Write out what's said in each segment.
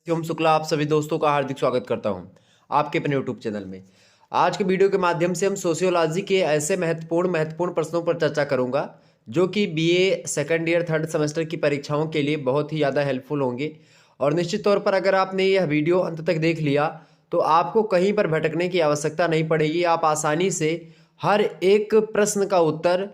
ओम शुक्ला आप सभी दोस्तों का हार्दिक स्वागत करता हूं आपके अपने यूट्यूब चैनल में। आज के वीडियो के माध्यम से हम सोशियोलॉजी के ऐसे महत्वपूर्ण प्रश्नों पर चर्चा करूंगा जो कि BA second year third semester की परीक्षाओं के लिए बहुत ही ज़्यादा हेल्पफुल होंगे। और निश्चित तौर पर अगर आपने यह वीडियो अंत तक देख लिया तो आपको कहीं पर भटकने की आवश्यकता नहीं पड़ेगी। आप आसानी से हर एक प्रश्न का उत्तर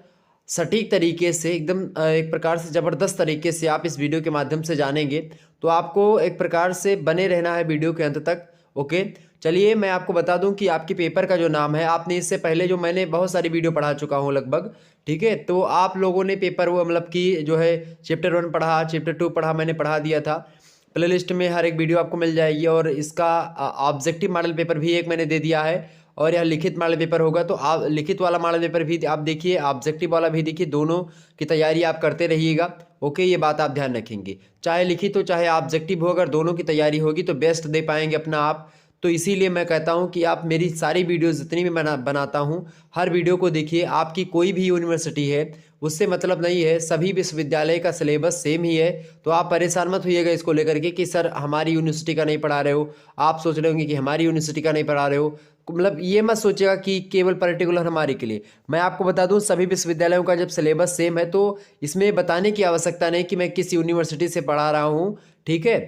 सटीक तरीके से एकदम एक प्रकार से ज़बरदस्त तरीके से आप इस वीडियो के माध्यम से जानेंगे। तो आपको एक प्रकार से बने रहना है वीडियो के अंत तक। ओके, चलिए मैं आपको बता दूं कि आपके पेपर का जो नाम है, आपने इससे पहले जो मैंने बहुत सारी वीडियो पढ़ा चुका हूं लगभग, ठीक है। तो आप लोगों ने पेपर वो मतलब कि जो है चैप्टर 1 पढ़ा, चैप्टर 2 पढ़ा, मैंने पढ़ा दिया था। प्लेलिस्ट में हर एक वीडियो आपको मिल जाएगी और इसका ऑब्जेक्टिव मॉडल पेपर भी एक मैंने दे दिया है और यह लिखित मॉडल पेपर होगा। तो आप लिखित वाला मॉडल पेपर भी आप देखिए, ऑब्जेक्टिव वाला भी देखिए, दोनों की तैयारी आप करते रहिएगा। ओके, ये बात आप ध्यान रखेंगे, चाहे लिखित हो चाहे ऑब्जेक्टिव हो, अगर दोनों की तैयारी होगी तो बेस्ट दे पाएंगे अपना आप। तो इसीलिए मैं कहता हूं कि आप मेरी सारी वीडियोस जितनी भी बनाता हूं, हर वीडियो को देखिए। आपकी कोई भी यूनिवर्सिटी है उससे मतलब नहीं है, सभी विश्वविद्यालय का सिलेबस सेम ही है। तो आप परेशान मत होइएगा इसको लेकर के कि सर हमारी यूनिवर्सिटी का नहीं पढ़ा रहे हो। आप सोच रहे होंगे कि हमारी यूनिवर्सिटी का नहीं पढ़ा रहे हो, मतलब ये मत सोचिएगा कि केवल पर्टिकुलर हमारे के लिए। मैं आपको बता दूं सभी विश्वविद्यालयों का जब सिलेबस सेम है तो इसमें बताने की आवश्यकता नहीं कि मैं किस यूनिवर्सिटी से पढ़ा रहा हूं, ठीक है।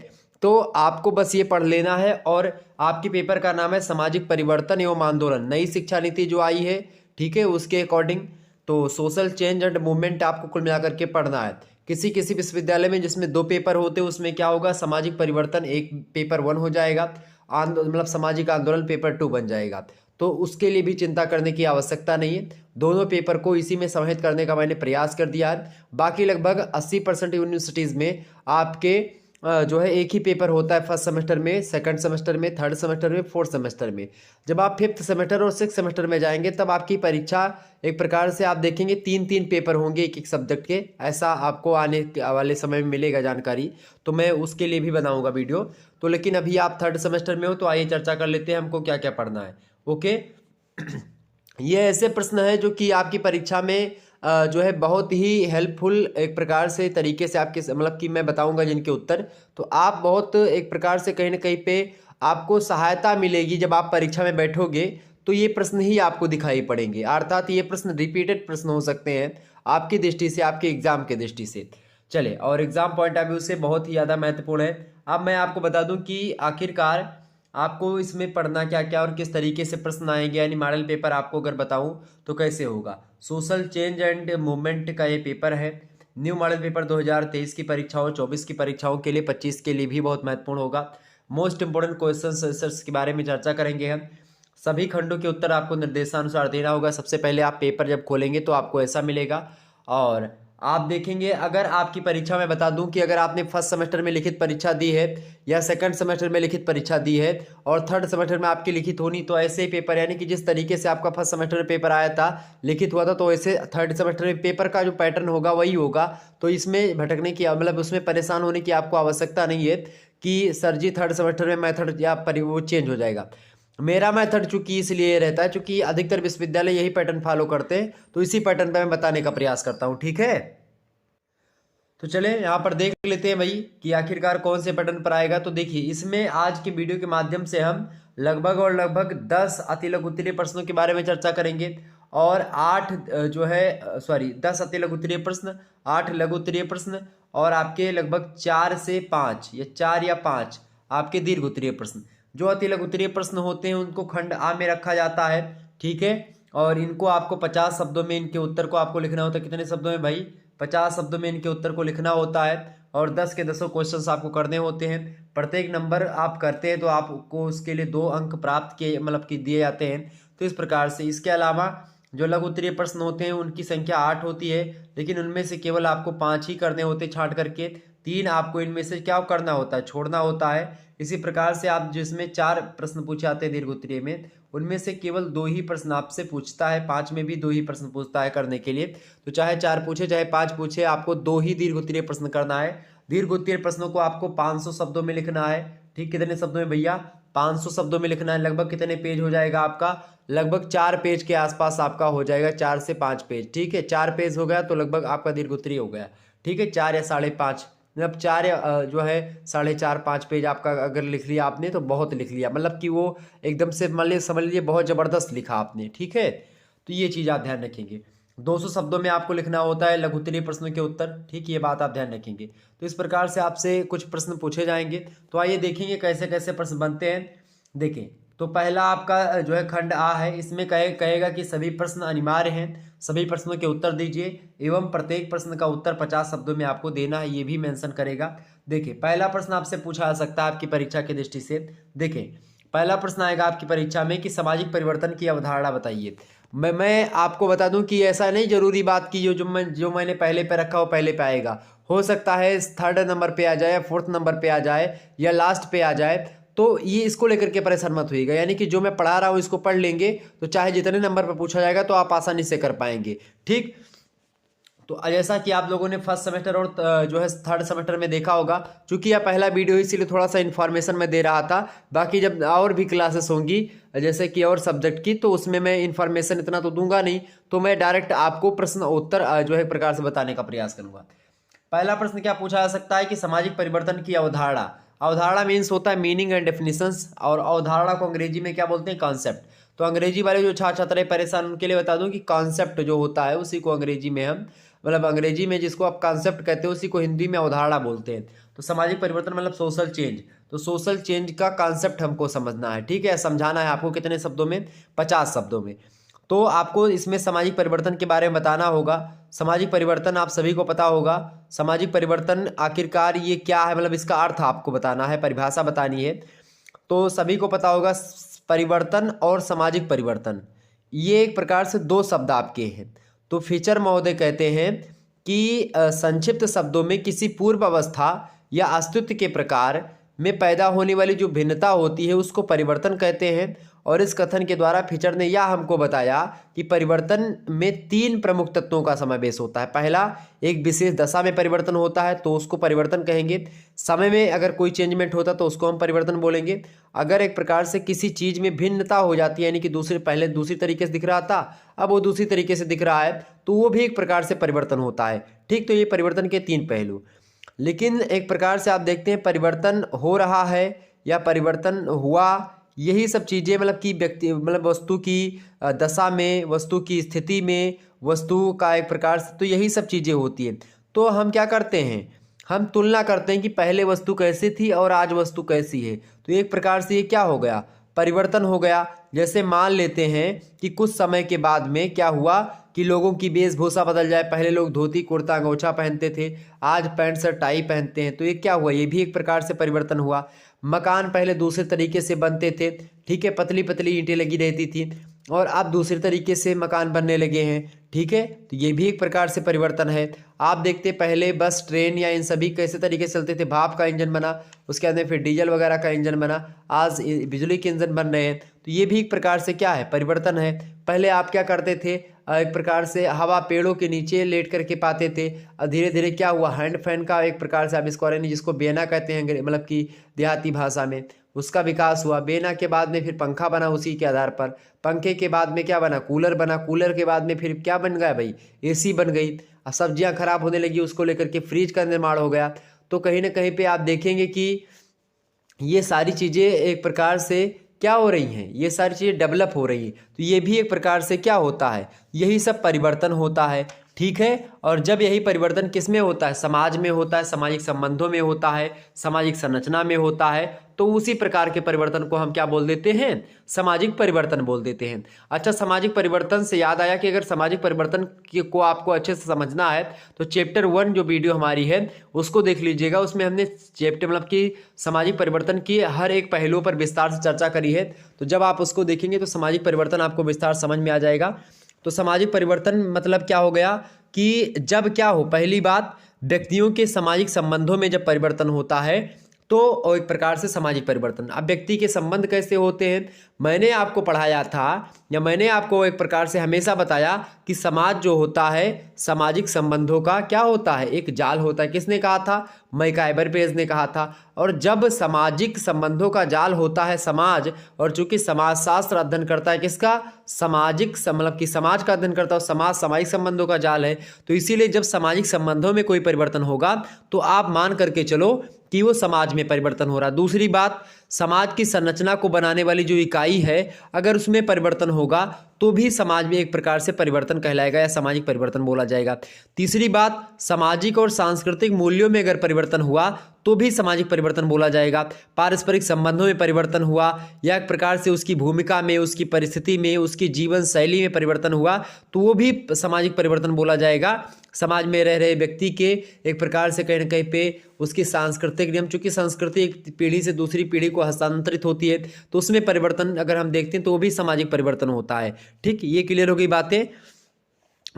तो आपको बस ये पढ़ लेना है। और आपके पेपर का नाम है सामाजिक परिवर्तन एवं आंदोलन, नई शिक्षा नीति जो आई है, ठीक है, उसके अकॉर्डिंग। तो सोशल चेंज एंड मूवमेंट आपको कुल मिलाकर के पढ़ना है। किसी किसी विश्वविद्यालय में जिसमें 2 पेपर होते हैं उसमें क्या होगा, सामाजिक परिवर्तन एक पेपर 1 हो जाएगा, मतलब सामाजिक आंदोलन पेपर 2 बन जाएगा। तो उसके लिए भी चिंता करने की आवश्यकता नहीं है, दोनों पेपर को इसी में समाहित करने का मैंने प्रयास कर दिया है। बाकी लगभग 80% यूनिवर्सिटीज़ में आपके जो है एक ही पेपर होता है, फर्स्ट सेमेस्टर में, सेकंड सेमेस्टर में, थर्ड सेमेस्टर में, फोर्थ सेमेस्टर में। जब आप फिफ्थ सेमेस्टर और सिक्स सेमेस्टर में जाएंगे तब आपकी परीक्षा एक प्रकार से आप देखेंगे 3-3 पेपर होंगे एक एक सब्जेक्ट के। ऐसा आपको आने वाले समय में मिलेगा जानकारी, तो मैं उसके लिए भी बनाऊंगा वीडियो। तो लेकिन अभी आप थर्ड सेमेस्टर में हो तो आइए चर्चा कर लेते हैं हमको क्या क्या पढ़ना है। ओके, ये ऐसे प्रश्न है जो कि आपकी परीक्षा में जो है बहुत ही हेल्पफुल एक प्रकार से तरीके से आपके मतलब कि मैं बताऊंगा जिनके उत्तर। तो आप बहुत एक प्रकार से कहीं ना कहीं पे आपको सहायता मिलेगी जब आप परीक्षा में बैठोगे। तो ये प्रश्न ही आपको दिखाई पड़ेंगे, अर्थात ये प्रश्न रिपीटेड प्रश्न हो सकते हैं आपकी दृष्टि से, आपके एग्जाम की दृष्टि से। चले, और एग्जाम पॉइंट ऑफ व्यू से बहुत ही ज़्यादा महत्वपूर्ण है। अब मैं आपको बता दूं कि आखिरकार आपको इसमें पढ़ना क्या क्या और किस तरीके से प्रश्न आएंगे, यानी मॉडल पेपर आपको अगर बताऊं तो कैसे होगा। सोशल चेंज एंड मूवमेंट का ये पेपर है। न्यू मॉडल पेपर 2023 की परीक्षाओं, 24 की परीक्षाओं के लिए, 25 के लिए भी बहुत महत्वपूर्ण होगा। मोस्ट इंपोर्टेंट क्वेश्चन आंसर्स के बारे में चर्चा करेंगे हम। सभी खंडों के उत्तर आपको निर्देशानुसार देना होगा। सबसे पहले आप पेपर जब खोलेंगे तो आपको ऐसा मिलेगा। और आप देखेंगे, अगर आपकी परीक्षा में बता दूं कि अगर आपने फर्स्ट सेमेस्टर में लिखित परीक्षा दी है या सेकंड सेमेस्टर में लिखित परीक्षा दी है और थर्ड सेमेस्टर में आपकी लिखित होनी, तो ऐसे ही पेपर, यानी कि जिस तरीके से आपका फर्स्ट सेमेस्टर में पेपर आया था, लिखित हुआ था, तो ऐसे थर्ड सेमेस्टर में पेपर का जो पैटर्न होगा वही होगा। तो इसमें भटकने की मतलब उसमें परेशान होने की आपको आवश्यकता नहीं है कि सर जी थर्ड सेमेस्टर में मेथड या वो चेंज हो जाएगा। मेरा मेथड चूंकि इसलिए रहता है चूंकि अधिकतर विश्वविद्यालय यही पैटर्न फॉलो करते हैं, तो इसी पैटर्न पे मैं बताने का प्रयास करता हूं, ठीक है। तो चले यहाँ पर देख लेते हैं भाई कि आखिरकार कौन से पैटर्न पर आएगा। तो देखिए, इसमें आज के वीडियो के माध्यम से हम लगभग 10 अति लघु उत्तरीय प्रश्नों के बारे में चर्चा करेंगे और 8 जो है सॉरी 10 अति लघु उत्तरीय प्रश्न, 8 लघु उत्तरीय प्रश्न और आपके लगभग 4 से 5 या 4 या 5 आपके दीर्घ उत्तरीय प्रश्न। जो अति लघु उत्तरीय प्रश्न होते हैं उनको खंड आ में रखा जाता है, ठीक है। और इनको आपको 50 शब्दों में इनके उत्तर को आपको लिखना होता है। कितने शब्दों में भाई? 50 शब्दों में इनके उत्तर को लिखना होता है और 10 के 10 क्वेश्चंस आपको करने होते हैं। प्रत्येक नंबर आप करते हैं तो आपको उसके लिए 2 अंक प्राप्त किए मतलब कि दिए जाते हैं। तो इस प्रकार से इसके अलावा जो लघु उत्तरीय प्रश्न होते हैं उनकी संख्या 8 होती है, लेकिन उनमें से केवल आपको 5 ही करने होते छांट करके। 3 आपको इनमें से क्या करना होता है? छोड़ना होता है। इसी प्रकार से आप जिसमें 4 प्रश्न पूछे जाते हैं दीर्घ उत्तरीय में, उनमें से केवल 2 ही प्रश्न आपसे पूछता है। 5 में भी 2 ही प्रश्न पूछता है करने के लिए। तो चाहे 4 पूछे चाहे 5 पूछे, आपको 2 ही दीर्घ उत्तरीय प्रश्न करना है। दीर्घ उत्तरीय प्रश्नों को आपको 500 शब्दों में लिखना है, ठीक। कितने शब्दों में भैया? 500 शब्दों में लिखना है। लगभग कितने पेज हो जाएगा आपका? लगभग 4 पेज के आसपास आपका हो जाएगा, 4 से 5 पेज, ठीक है। 4 पेज हो गया तो लगभग आपका दीर्घ उत्तरीय हो गया, ठीक है। 4 या 5.5, मतलब 4 जो है 4.5-5 पेज आपका अगर लिख लिया आपने तो बहुत लिख लिया, मतलब कि वो एकदम से मान लीजिए समझ लीजिए बहुत ज़बरदस्त लिखा आपने, ठीक है। तो ये चीज़ आप ध्यान रखेंगे। 200 शब्दों में आपको लिखना होता है लघु उत्तरीय प्रश्नों के उत्तर, ठीक, ये बात आप ध्यान रखेंगे। तो इस प्रकार से आपसे कुछ प्रश्न पूछे जाएंगे। तो आइए देखेंगे कैसे कैसे प्रश्न बनते हैं। देखें, तो पहला आपका जो है खंड आ है, इसमें कहेगा कि सभी प्रश्न अनिवार्य हैं, सभी प्रश्नों के उत्तर दीजिए एवं प्रत्येक प्रश्न का उत्तर 50 शब्दों में आपको देना है, ये भी मेंशन करेगा। देखिए, पहला प्रश्न आपसे पूछा जा सकता है आपकी परीक्षा की दृष्टि से। देखें, पहला प्रश्न आएगा आपकी परीक्षा में कि सामाजिक परिवर्तन की अवधारणा बताइए। मैं आपको बता दूं कि ऐसा नहीं जरूरी बात की जो मैंने पहले पे रखा हो पहले पे आएगा, हो सकता है 3rd नंबर पे आ जाए या 4th नंबर पे आ जाए या लास्ट पे आ जाए। तो ये इसको लेकर के परेशान मत होइएगा, यानी कि जो मैं पढ़ा रहा हूँ इसको पढ़ लेंगे तो चाहे जितने नंबर पर पूछा जाएगा तो आप आसानी से कर पाएंगे, ठीक। तो जैसा कि आप लोगों ने फर्स्ट सेमेस्टर और जो है 3rd सेमेस्टर में देखा होगा, चूंकि यह पहला वीडियो है इसीलिए थोड़ा सा इन्फॉर्मेशन मैं दे रहा था। बाकी जब और भी क्लासेस होंगी जैसे कि और सब्जेक्ट की, तो उसमें मैं इन्फॉर्मेशन इतना तो दूंगा नहीं, तो मैं डायरेक्ट आपको प्रश्न उत्तर जो है प्रकार से बताने का प्रयास करूंगा। पहला प्रश्न क्या पूछा जा सकता है कि सामाजिक परिवर्तन की अवधारणा। अवधारणा मीन्स होता है मीनिंग एंड डेफिनेशंस, और अवधारणा को अंग्रेजी में क्या बोलते हैं, कॉन्सेप्ट। तो अंग्रेजी वाले जो छात्र छात्र परेशान उनके लिए बता दूं कि कॉन्सेप्ट जो होता है उसी को अंग्रेजी में हम मतलब अंग्रेजी में जिसको आप कॉन्सेप्ट कहते हैं उसी को हिंदी में अवधारणा बोलते हैं। तो सामाजिक परिवर्तन मतलब सोशल चेंज, तो सोशल चेंज का कॉन्सेप्ट हमको समझना है, ठीक है, समझाना है आपको कितने शब्दों में, 50 शब्दों में। तो आपको इसमें सामाजिक परिवर्तन के बारे में बताना होगा। सामाजिक परिवर्तन आप सभी को पता होगा, सामाजिक परिवर्तन आखिरकार ये क्या है, मतलब इसका अर्थ आपको बताना है, परिभाषा बतानी है। तो सभी को पता होगा परिवर्तन और सामाजिक परिवर्तन ये एक प्रकार से दो शब्द आपके हैं। तो फीचर महोदय कहते हैं कि संक्षिप्त शब्दों में किसी पूर्व अवस्था या अस्तित्व के प्रकार में पैदा होने वाली जो भिन्नता होती है उसको परिवर्तन कहते हैं। और इस कथन के द्वारा फीचर ने यह हमको बताया कि परिवर्तन में 3 प्रमुख तत्वों का समावेश होता है। पहला, एक विशेष दशा में परिवर्तन होता है तो उसको परिवर्तन कहेंगे। समय में अगर कोई चेंजमेंट होता तो उसको हम परिवर्तन बोलेंगे। अगर एक प्रकार से किसी चीज़ में भिन्नता हो जाती है, यानी कि पहले दूसरी तरीके से दिख रहा था अब वो दूसरी तरीके से दिख रहा है, तो वो भी एक प्रकार से परिवर्तन होता है, ठीक। तो ये परिवर्तन के 3 पहलू। लेकिन एक प्रकार से आप देखते हैं परिवर्तन हो रहा है या परिवर्तन हुआ, यही सब चीज़ें मतलब कि व्यक्ति मतलब वस्तु की दशा में, वस्तु की स्थिति में, वस्तु का एक प्रकार से, तो यही सब चीज़ें होती हैं। तो हम क्या करते हैं, हम तुलना करते हैं कि पहले वस्तु कैसी थी और आज वस्तु कैसी है। तो एक प्रकार से ये क्या हो गया, परिवर्तन हो गया। जैसे मान लेते हैं कि कुछ समय के बाद में क्या हुआ कि लोगों की वेशभूषा बदल जाए, पहले लोग धोती कुर्ता अंगोछा पहनते थे, आज पैंट शर्ट टाई पहनते हैं, तो ये क्या हुआ, ये भी एक प्रकार से परिवर्तन हुआ। मकान पहले दूसरे तरीके से बनते थे, ठीक है, पतली पतली ईंटें लगी रहती थी, और अब दूसरे तरीके से मकान बनने लगे हैं, ठीक है। तो ये भी एक प्रकार से परिवर्तन है। आप देखते पहले बस ट्रेन या इन सभी कैसे तरीके से चलते थे, भाप का इंजन बना, उसके बाद में फिर डीजल वगैरह का इंजन बना, आज बिजली के इंजन बन रहे हैं। तो ये भी एक प्रकार से क्या है, परिवर्तन है। पहले आप क्या करते थे, एक प्रकार से हवा पेड़ों के नीचे लेट करके पाते थे, और धीरे धीरे क्या हुआ, हैंड फैन का एक प्रकार से आविष्कार, जिसको बेना कहते हैं मतलब कि देहाती भाषा में, उसका विकास हुआ। बेना के बाद में फिर पंखा बना, उसी के आधार पर पंखे के बाद में क्या बना, कूलर बना, कूलर के बाद में फिर क्या बन गया भाई, एसी बन गई। अब सब्जियां खराब होने लगी, उसको लेकर के फ्रिज का निर्माण हो गया। तो कहीं ना कहीं पे आप देखेंगे कि ये सारी चीज़ें एक प्रकार से क्या हो रही हैं, ये सारी चीज़ें डेवलप हो रही हैं। तो ये भी एक प्रकार से क्या होता है, यही सब परिवर्तन होता है, ठीक है। और जब यही परिवर्तन किस में होता है, समाज में होता है, सामाजिक संबंधों में होता है, सामाजिक संरचना में होता है, तो उसी प्रकार के परिवर्तन को हम क्या बोल देते हैं, सामाजिक परिवर्तन बोल देते हैं। अच्छा, सामाजिक परिवर्तन से याद आया कि अगर सामाजिक परिवर्तन को आपको अच्छे से समझना है तो चैप्टर 1 जो वीडियो हमारी है उसको देख लीजिएगा। उसमें हमने चैप्टर मतलब कि सामाजिक परिवर्तन की हर एक पहलू पर विस्तार से चर्चा करी है। तो जब आप उसको देखेंगे तो सामाजिक परिवर्तन आपको विस्तार समझ में आ जाएगा। तो सामाजिक परिवर्तन मतलब क्या हो गया कि जब क्या हो, पहली बात व्यक्तियों के सामाजिक संबंधों में जब परिवर्तन होता है तो एक प्रकार से सामाजिक परिवर्तन। अब व्यक्ति के संबंध कैसे होते हैं, मैंने आपको पढ़ाया था या मैंने आपको एक प्रकार से हमेशा बताया कि समाज जो होता है सामाजिक संबंधों का क्या होता है, एक जाल होता है। किसने कहा था, मैकाइबर पेज ने कहा था। और जब सामाजिक संबंधों का जाल होता है समाज, और चूंकि समाजशास्त्र अध्ययन करता है किसका, सामाजिक मतलब कि समाज का अध्ययन करता है, समाज सामाजिक संबंधों का जाल है, तो इसीलिए जब सामाजिक संबंधों में कोई परिवर्तन होगा तो आप मान करके चलो कि वो समाज में परिवर्तन हो रहा है। दूसरी बात, समाज की संरचना को बनाने वाली जो इकाई है अगर उसमें परिवर्तन होगा तो भी समाज में एक प्रकार से परिवर्तन कहलाएगा या सामाजिक परिवर्तन बोला जाएगा। तीसरी बात, सामाजिक और सांस्कृतिक मूल्यों में अगर परिवर्तन हुआ तो भी सामाजिक परिवर्तन बोला जाएगा। पारस्परिक संबंधों में परिवर्तन हुआ या एक प्रकार से उसकी भूमिका में, उसकी परिस्थिति में, उसकी जीवन शैली में परिवर्तन हुआ तो वो भी सामाजिक परिवर्तन बोला जाएगा। समाज में रह रहे व्यक्ति के एक प्रकार से कहीं ना कहीं पे उसकी सांस्कृतिक नियम, चूंकि संस्कृति एक पीढ़ी से दूसरी पीढ़ी को हस्तांतरित होती है तो उसमें परिवर्तन अगर हम देखते हैं तो वो भी सामाजिक परिवर्तन होता है। ठीक, ये क्लियर हो गई बातें।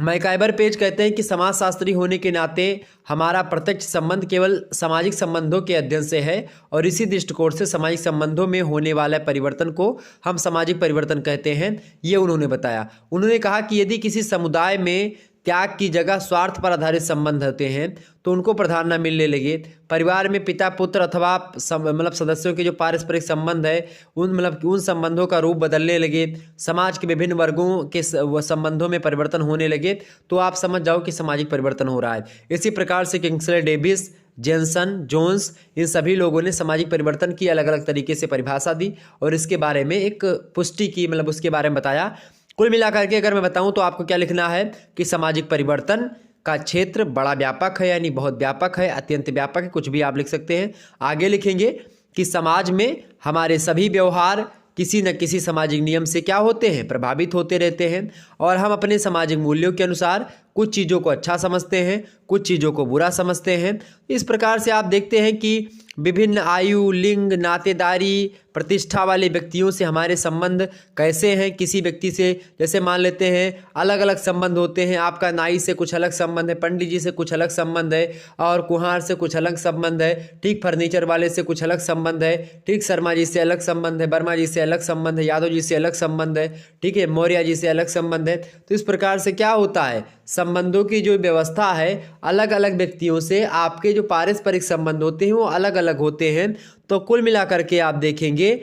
मैकाइबर पेज कहते हैं कि समाजशास्त्री होने के नाते हमारा प्रत्यक्ष संबंध केवल सामाजिक संबंधों के अध्ययन से है और इसी दृष्टिकोण से सामाजिक संबंधों में होने वाला परिवर्तन को हम सामाजिक परिवर्तन कहते हैं, ये उन्होंने बताया। उन्होंने कहा कि यदि किसी समुदाय में त्याग की जगह स्वार्थ पर आधारित संबंध होते हैं तो उनको प्राधान्य मिलने लगे। परिवार में पिता पुत्र अथवा मतलब सदस्यों के जो पारस्परिक संबंध है उन संबंधों का रूप बदलने लगे, समाज के विभिन्न वर्गों के संबंधों में परिवर्तन होने लगे तो आप समझ जाओ कि सामाजिक परिवर्तन हो रहा है। इसी प्रकार से किंग्सले डेविस, जेनसन, जोन्स, इन सभी लोगों ने सामाजिक परिवर्तन की अलग अलग तरीके से परिभाषा दी और इसके बारे में एक पुष्टि की, मतलब उसके बारे में बताया। कुल मिलाकर के अगर मैं बताऊं तो आपको क्या लिखना है कि सामाजिक परिवर्तन का क्षेत्र बड़ा व्यापक है, यानी बहुत व्यापक है, अत्यंत व्यापक है, कुछ भी आप लिख सकते हैं। आगे लिखेंगे कि समाज में हमारे सभी व्यवहार किसी न किसी सामाजिक नियम से क्या होते हैं, प्रभावित होते रहते हैं और हम अपने सामाजिक मूल्यों के अनुसार कुछ चीज़ों को अच्छा समझते हैं, कुछ चीज़ों को बुरा समझते हैं। इस प्रकार से आप देखते हैं कि विभिन्न आयु, लिंग, नातेदारी, प्रतिष्ठा वाले व्यक्तियों से हमारे संबंध कैसे हैं। किसी व्यक्ति से जैसे मान लेते हैं अलग अलग संबंध होते हैं, आपका नाई से कुछ अलग संबंध है, पंडित जी से कुछ अलग संबंध है और कुम्हार से कुछ अलग संबंध है, ठीक, फर्नीचर वाले से कुछ अलग संबंध है, ठीक, शर्मा जी से अलग संबंध है, वर्मा जी से अलग संबंध है, यादव जी से अलग संबंध है, ठीक है, मौर्य जी से अलग संबंध है। तो इस प्रकार से क्या होता है, संबंधों की जो व्यवस्था है अलग अलग व्यक्तियों से आपके जो पारस्परिक संबंध होते हैं वो अलग अलग होते हैं। तो कुल मिलाकर के आप देखेंगे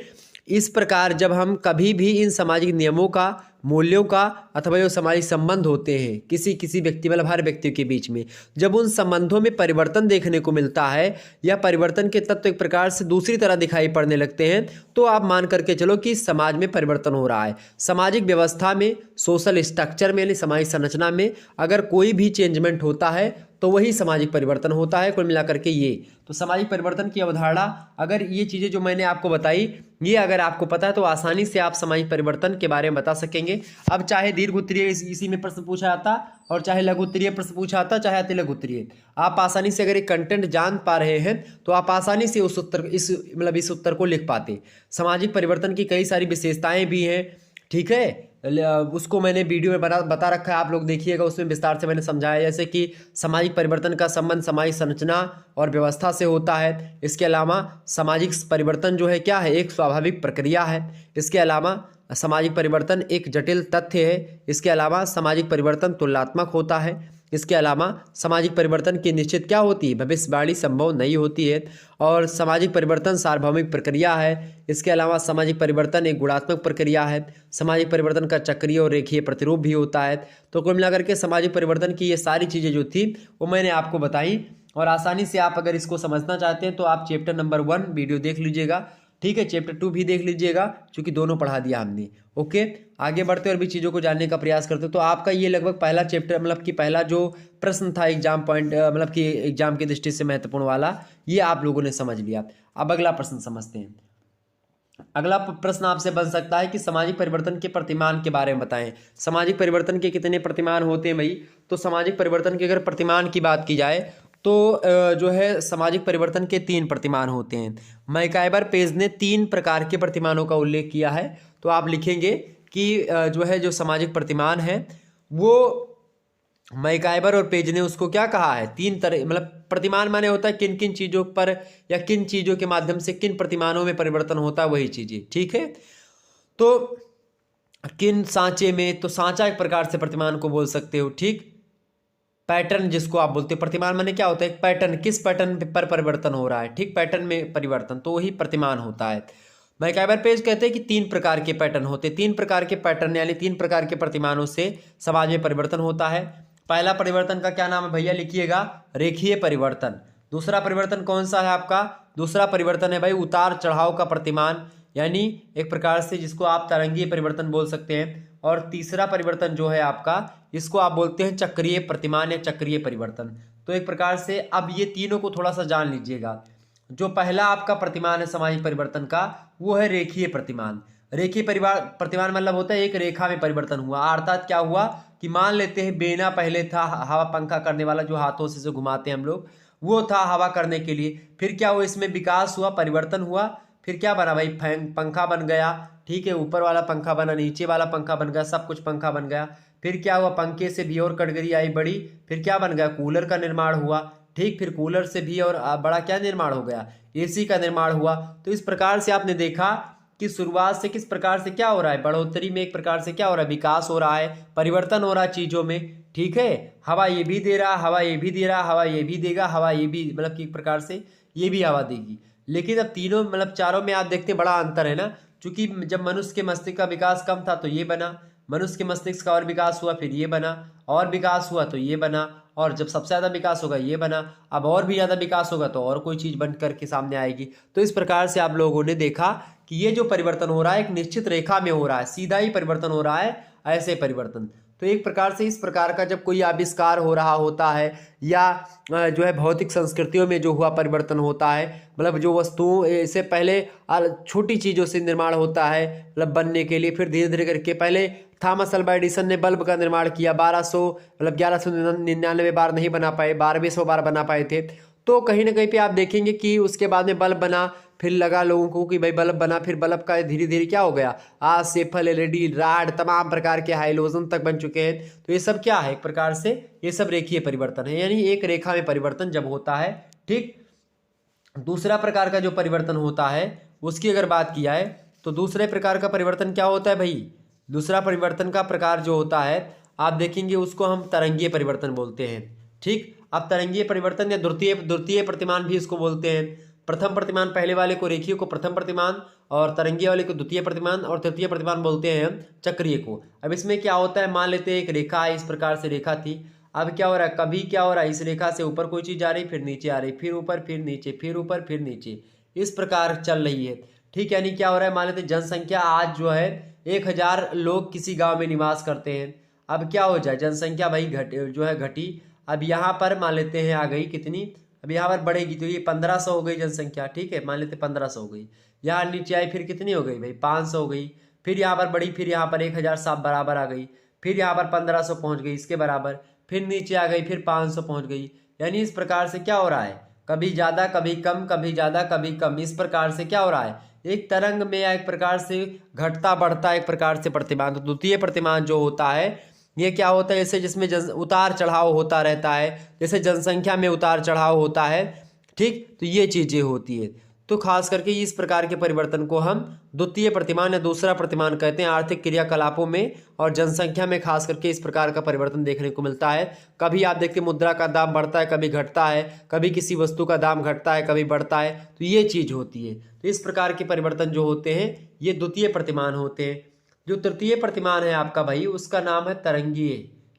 इस प्रकार जब हम कभी भी इन सामाजिक नियमों का, मूल्यों का अथवा जो सामाजिक संबंध होते हैं किसी किसी व्यक्ति मतलब हर व्यक्ति के बीच में, जब उन संबंधों में परिवर्तन देखने को मिलता है या परिवर्तन के तत्व एक प्रकार से दूसरी तरह दिखाई पड़ने लगते हैं तो आप मान करके चलो कि समाज में परिवर्तन हो रहा है। सामाजिक व्यवस्था में, सोशल स्ट्रक्चर में यानी सामाजिक संरचना में अगर कोई भी चेंजमेंट होता है तो वही सामाजिक परिवर्तन होता है। कुल मिलाकर के ये तो सामाजिक परिवर्तन की अवधारणा, अगर ये चीज़ें जो मैंने आपको बताई ये अगर आपको पता है तो आसानी से आप सामाजिक परिवर्तन के बारे में बता सकेंगे। अब चाहे दीर्घ उत्तरीय इसी में प्रश्न पूछा जाता और चाहे लघु उत्तरीय प्रश्न पूछा जाता, चाहे अति लघु उत्तरीय, आप आसानी से अगर एक कंटेंट जान पा रहे हैं तो आप आसानी से उस उत्तर को लिख पाते। सामाजिक परिवर्तन की कई सारी विशेषताएं भी हैं, ठीक है, उसको मैंने वीडियो में बता रखा है, आप लोग देखिएगा, उसमें विस्तार से मैंने समझाया। जैसे कि सामाजिक परिवर्तन का संबंध सामाजिक संरचना और व्यवस्था से होता है। इसके अलावा सामाजिक परिवर्तन जो है क्या है, एक स्वाभाविक प्रक्रिया है। इसके अलावा सामाजिक परिवर्तन एक जटिल तथ्य है। इसके अलावा सामाजिक परिवर्तन तुलनात्मक होता है। इसके अलावा सामाजिक परिवर्तन की निश्चित क्या होती है, भविष्यवाणी संभव नहीं होती है। और सामाजिक परिवर्तन सार्वभौमिक प्रक्रिया है। इसके अलावा सामाजिक परिवर्तन एक गुणात्मक प्रक्रिया है। सामाजिक परिवर्तन का चक्रीय और रेखीय प्रतिरूप भी होता है। तो कुल मिलाकर के सामाजिक परिवर्तन की ये सारी चीज़ें जो थी वो मैंने आपको बताई और आसानी से आप अगर इसको समझना चाहते हैं तो आप चैप्टर नंबर 1 वीडियो देख लीजिएगा, ठीक है, चैप्टर 2 भी देख लीजिएगा क्योंकि दोनों पढ़ा दिया हमने। ओके, आगे बढ़ते और भी चीज़ों को जानने का प्रयास करते तो आपका ये लगभग पहला चैप्टर मतलब कि पहला जो प्रश्न था एग्जाम पॉइंट मतलब कि एग्जाम की दृष्टि से महत्वपूर्ण वाला, ये आप लोगों ने समझ लिया। अब अगला प्रश्न समझते हैं। अगला प्रश्न आपसे बन सकता है कि सामाजिक परिवर्तन के प्रतिमान के बारे में बताएं। सामाजिक परिवर्तन के कितने प्रतिमान होते हैं भाई? तो सामाजिक परिवर्तन के अगर प्रतिमान की बात की जाए तो जो है सामाजिक परिवर्तन के 3 प्रतिमान होते हैं। मैकाइबर पेज ने 3 प्रकार के प्रतिमानों का उल्लेख किया है। तो आप लिखेंगे कि जो है जो सामाजिक प्रतिमान है वो मैकाइबर और पेज ने उसको क्या कहा है, 3 तरह, मतलब प्रतिमान माने होता है किन किन चीज़ों पर या किन चीज़ों के माध्यम से किन प्रतिमानों में परिवर्तन होता है, वही चीज़ें, ठीक है। तो किन सांचे में, तो सांचा एक प्रकार से प्रतिमान को बोल सकते हो, ठीक। पैटर्न जिसको आप बोलते हैं, प्रतिमान माने क्या होता है, एक पैटर्न, किस पैटर्न पर परिवर्तन हो रहा है, ठीक, पैटर्न में परिवर्तन, तो वही प्रतिमान होता है। मैकआवर पेज कहते हैं कि 3 प्रकार के पैटर्न होते हैं, 3 प्रकार के पैटर्न यानी 3 प्रकार के प्रतिमानों से समाज में परिवर्तन होता है। पहला परिवर्तन का क्या नाम है भैया, लिखिएगा, रेखीय परिवर्तन। दूसरा परिवर्तन कौन सा है आपका, दूसरा परिवर्तन है भाई उतार चढ़ाव का प्रतिमान, यानी एक प्रकार से जिसको आप तरंगीय परिवर्तन बोल सकते हैं। और तीसरा परिवर्तन जो है आपका, इसको आप बोलते हैं चक्रीय प्रतिमान या चक्रीय परिवर्तन। तो एक प्रकार से अब ये तीनों को थोड़ा सा जान लीजिएगा। जो पहला आपका प्रतिमान है सामाजिक परिवर्तन का, वो है रेखीय प्रतिमान। रेखीय प्रतिमान मतलब होता है एक रेखा में परिवर्तन हुआ, अर्थात क्या हुआ कि मान लेते हैं बेना पहले था हवा पंखा करने वाला, जो हाथों से जो घुमाते हैं हम लोग, वो था हवा करने के लिए। फिर क्या हुआ, इसमें विकास हुआ, परिवर्तन हुआ, फिर क्या बना भाई, पंखा बन गया, ठीक है, ऊपर वाला पंखा बना, नीचे वाला पंखा बन गया, सब कुछ पंखा बन गया। फिर क्या हुआ, पंखे से भी और कैटेगरी आई बड़ी, फिर क्या बन गया, कूलर का निर्माण हुआ, ठीक, फिर कूलर से भी और बड़ा क्या निर्माण हो गया, एसी का निर्माण हुआ। तो इस प्रकार से आपने देखा कि शुरुआत से किस प्रकार से क्या हो रहा है, बढ़ोतरी में एक प्रकार से क्या हो रहा है, विकास हो रहा है, परिवर्तन हो रहा है चीजों में, ठीक है। हवा ये भी दे रहा, हवा ये भी दे रहा, हवा ये भी देगा, हवा ये भी, मतलब कि एक प्रकार से ये भी हवा देगी। लेकिन अब तीनों मतलब चारों में आप देखते बड़ा अंतर है ना, क्योंकि जब मनुष्य के मस्तिष्क का विकास कम था तो ये बना, मनुष्य के मस्तिष्क का और विकास हुआ फिर ये बना, और विकास हुआ तो ये बना, और जब सबसे ज़्यादा विकास होगा ये बना, अब और भी ज़्यादा विकास होगा तो और कोई चीज़ बन करके सामने आएगी। तो इस प्रकार से आप लोगों ने देखा कि ये जो परिवर्तन हो रहा है एक निश्चित रेखा में हो रहा है, सीधा ही परिवर्तन हो रहा है, ऐसे परिवर्तन। तो एक प्रकार से इस प्रकार का जब कोई आविष्कार हो रहा होता है या जो है भौतिक संस्कृतियों में जो हुआ परिवर्तन होता है, मतलब जो वस्तुओं इससे पहले छोटी चीज़ों से निर्माण होता है मतलब बनने के लिए, फिर धीरे धीरे करके पहले थॉमस अल्वा एडिसन ने बल्ब का निर्माण किया, 1200 मतलब 1199 बार नहीं बना पाए, 1200 बार बना पाए थे। तो कहीं ना कहीं पे आप देखेंगे कि उसके बाद में बल्ब बना, फिर लगा लोगों को कि भाई बल्ब बना, फिर बल्ब का धीरे धीरे क्या हो गया, आज सेफल, एलईडी, राड, तमाम प्रकार के हाइलोजन तक बन चुके हैं। तो ये सब क्या है, एक प्रकार से ये सब रेखीय परिवर्तन है, यानी एक रेखा में परिवर्तन जब होता है, ठीक। दूसरा प्रकार का जो परिवर्तन होता है उसकी अगर बात किया है तो दूसरे प्रकार का परिवर्तन क्या होता है भाई, दूसरा परिवर्तन का प्रकार जो होता है आप देखेंगे उसको हम तरंगीय परिवर्तन बोलते हैं, ठीक। अब तरंगीय परिवर्तन या द्वितीय प्रतिमान भी इसको बोलते हैं। प्रथम प्रतिमान पहले वाले को, रेखीय को प्रथम प्रतिमान, और तरंगीय वाले को द्वितीय प्रतिमान, और तृतीय प्रतिमान बोलते हैं हम चक्रीय को। अब इसमें क्या होता है, मान लेते हैं एक रेखा है, इस प्रकार से रेखा थी, अब क्या हो रहा है, कभी क्या हो रहा है, इस रेखा से ऊपर कोई चीज आ रही, फिर नीचे आ रही, फिर ऊपर फिर नीचे, फिर ऊपर फिर नीचे, इस प्रकार चल रही है, ठीक। यानी क्या हो रहा है, मान लेते जनसंख्या आज जो है 1000 लोग किसी गांव में निवास करते हैं। अब क्या हो जाए, जनसंख्या भाई घटी, अब यहाँ पर मान लेते हैं आ गई कितनी, अब यहाँ पर बढ़ेगी तो ये 1500 हो गई जनसंख्या, ठीक है, मान लेते 1500 हो गई। यहाँ नीचे आई फिर कितनी हो गई भाई, 500 हो गई, फिर यहाँ पर बढ़ी, फिर यहाँ पर 1000 साफ बराबर आ गई, फिर यहाँ पर 1500 पहुँच गई इसके बराबर, फिर नीचे आ गई, फिर 500 पहुँच गई। यानी इस प्रकार से क्या हो रहा है, कभी ज़्यादा कभी कम, कभी ज़्यादा कभी कम, इस प्रकार से क्या हो रहा है, एक तरंग में एक प्रकार से घटता बढ़ता एक प्रकार से प्रतिमान। तो द्वितीय प्रतिमान जो होता है ये क्या होता है, जैसे जिसमें उतार चढ़ाव होता रहता है, जैसे जनसंख्या में उतार चढ़ाव होता है, ठीक। तो ये चीजें होती है। तो खास करके इस प्रकार के परिवर्तन को हम द्वितीय प्रतिमान या दूसरा प्रतिमान कहते हैं। आर्थिक क्रियाकलापों में और जनसंख्या में खास करके इस प्रकार का परिवर्तन देखने को मिलता है। कभी आप देखते मुद्रा का दाम बढ़ता है, कभी घटता है, कभी किसी वस्तु का दाम घटता है, कभी बढ़ता है, तो ये चीज होती है। तो इस प्रकार के परिवर्तन जो होते हैं ये द्वितीय प्रतिमान होते हैं। जो तृतीय प्रतिमान है आपका भाई उसका नाम है तरंगीय,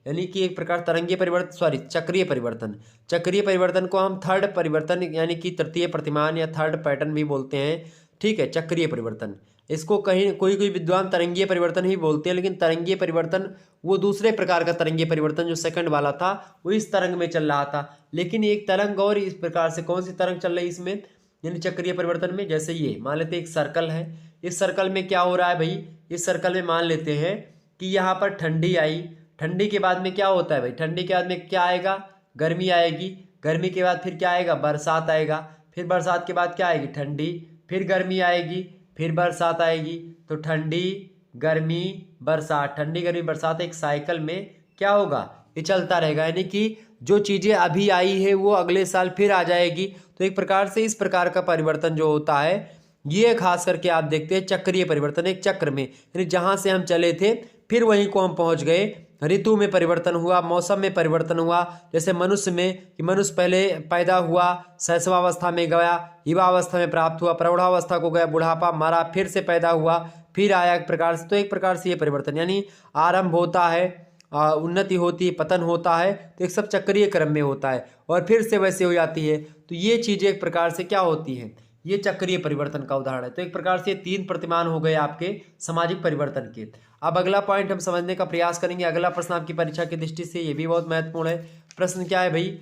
यानी कि एक प्रकार तरंगीय परिवर्तन, चक्रीय परिवर्तन। चक्रीय परिवर्तन को हम थर्ड परिवर्तन यानी कि तृतीय प्रतिमान या थर्ड पैटर्न भी बोलते हैं, ठीक है, चक्रीय परिवर्तन। इसको कहीं कोई विद्वान तरंगीय परिवर्तन ही बोलते हैं, लेकिन तरंगीय परिवर्तन वो दूसरे प्रकार का तरंगीय परिवर्तन जो सेकंड वाला था वो इस तरंग में चल रहा था। लेकिन एक तरंग और इस प्रकार से कौन सी तरंग चल रही है इसमें, यानी चक्रीय परिवर्तन में, जैसे ये मान लेते एक सर्कल है, इस सर्कल में क्या हो रहा है भाई, इस सर्कल में मान लेते हैं कि यहाँ पर ठंडी आई, ठंडी के बाद में क्या होता है भाई, ठंडी के बाद में क्या आएगा, गर्मी आएगी, गर्मी के बाद फिर क्या आएगा, बरसात आएगा, फिर बरसात के बाद क्या आएगी, ठंडी, फिर गर्मी आएगी, फिर बरसात आएगी। तो ठंडी गर्मी बरसात, ठंडी गर्मी बरसात, एक साइकिल में क्या होगा, ये चलता रहेगा। यानी कि जो चीजें अभी आई है वो अगले साल फिर आ जाएगी। तो एक प्रकार से इस प्रकार का परिवर्तन जो होता है ये खास करके आप देखते हैं चक्रीय परिवर्तन, एक चक्र में, यानी जहां से हम चले थे फिर वहीं को हम पहुंच गए, ऋतु में परिवर्तन हुआ, मौसम में परिवर्तन हुआ। जैसे मनुष्य में कि मनुष्य पहले पैदा हुआ, शैशवावस्था में गया, युवावस्था में प्राप्त हुआ, प्रौढ़ावस्था को गया, बुढ़ापा, मरा, फिर से पैदा हुआ, फिर आया एक प्रकार से। तो एक प्रकार से ये परिवर्तन यानी आरंभ होता है, उन्नति होती है, पतन होता है, तो एक सब चक्रीय क्रम में होता है और फिर से वैसे हो जाती है। तो ये चीज़ें एक प्रकार से क्या होती हैं, ये चक्रीय परिवर्तन का उदाहरण है। तो एक प्रकार से 3 प्रतिमान हो गए आपके सामाजिक परिवर्तन के। अब अगला पॉइंट हम समझने का प्रयास करेंगे। अगला प्रश्न आपकी परीक्षा की दृष्टि से ये भी बहुत महत्वपूर्ण है। प्रश्न क्या है भाई,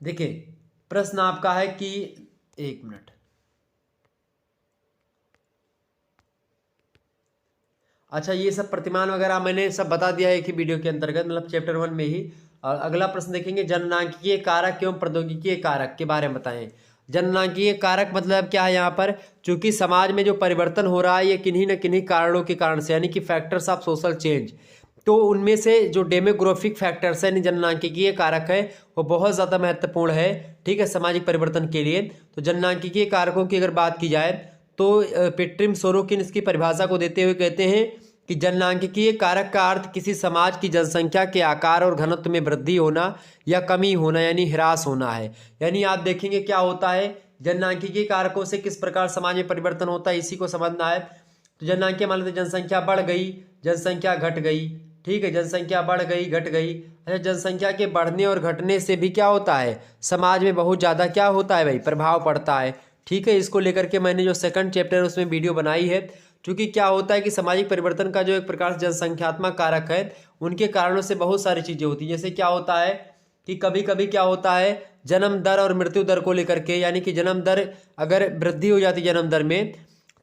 देखिए प्रश्न आपका है कि 1 मिनट, अच्छा ये सब प्रतिमान वगैरह मैंने सब बता दिया है एक ही वीडियो के अंतर्गत, मतलब चैप्टर 1 में ही। और अगला प्रश्न देखेंगे, जननांकीय कारक एवं प्रौद्योगिकीय कारक के बारे में बताएं। जननांकीय कारक मतलब क्या है यहाँ पर, चूंकि समाज में जो परिवर्तन हो रहा है ये किन्हीं न किन्हीं कारणों के कारण से, यानी कि फैक्टर्स ऑफ सोशल चेंज। तो उनमें से जो डेमोग्राफिक फैक्टर्स है यानी जननांकिकीय कारक है वो बहुत ज़्यादा महत्वपूर्ण है, ठीक है, सामाजिक परिवर्तन के लिए। तो जननांकिकीय कारकों की अगर बात की जाए तो पेट्रिम सोरोकिन इसकी परिभाषा को देते हुए कहते हैं कि जननांकिकीय कारक का अर्थ किसी समाज की जनसंख्या के आकार और घनत्व में वृद्धि होना या कमी होना यानी ह्रास होना है। यानी आप देखेंगे क्या होता है, जननांकिकीय कारकों से किस प्रकार समाज में परिवर्तन होता है, इसी को समझना है। तो जननांकीय मान लेते जनसंख्या बढ़ गई, जनसंख्या घट गई, ठीक है, जनसंख्या बढ़ गई, घट गई। अच्छा, जनसंख्या के बढ़ने और घटने से भी क्या होता है, समाज में बहुत ज़्यादा क्या होता है भाई, प्रभाव पड़ता है, ठीक है। इसको लेकर के मैंने जो सेकंड चैप्टर है उसमें वीडियो बनाई है। क्योंकि क्या होता है कि सामाजिक परिवर्तन का जो एक प्रकार से जनसंख्यात्मक कारक है उनके कारणों से बहुत सारी चीज़ें होती हैं। जैसे क्या होता है कि कभी कभी क्या होता है, जन्म दर और मृत्यु दर को लेकर के, यानी कि जन्म दर अगर वृद्धि हो जाती है जन्म दर में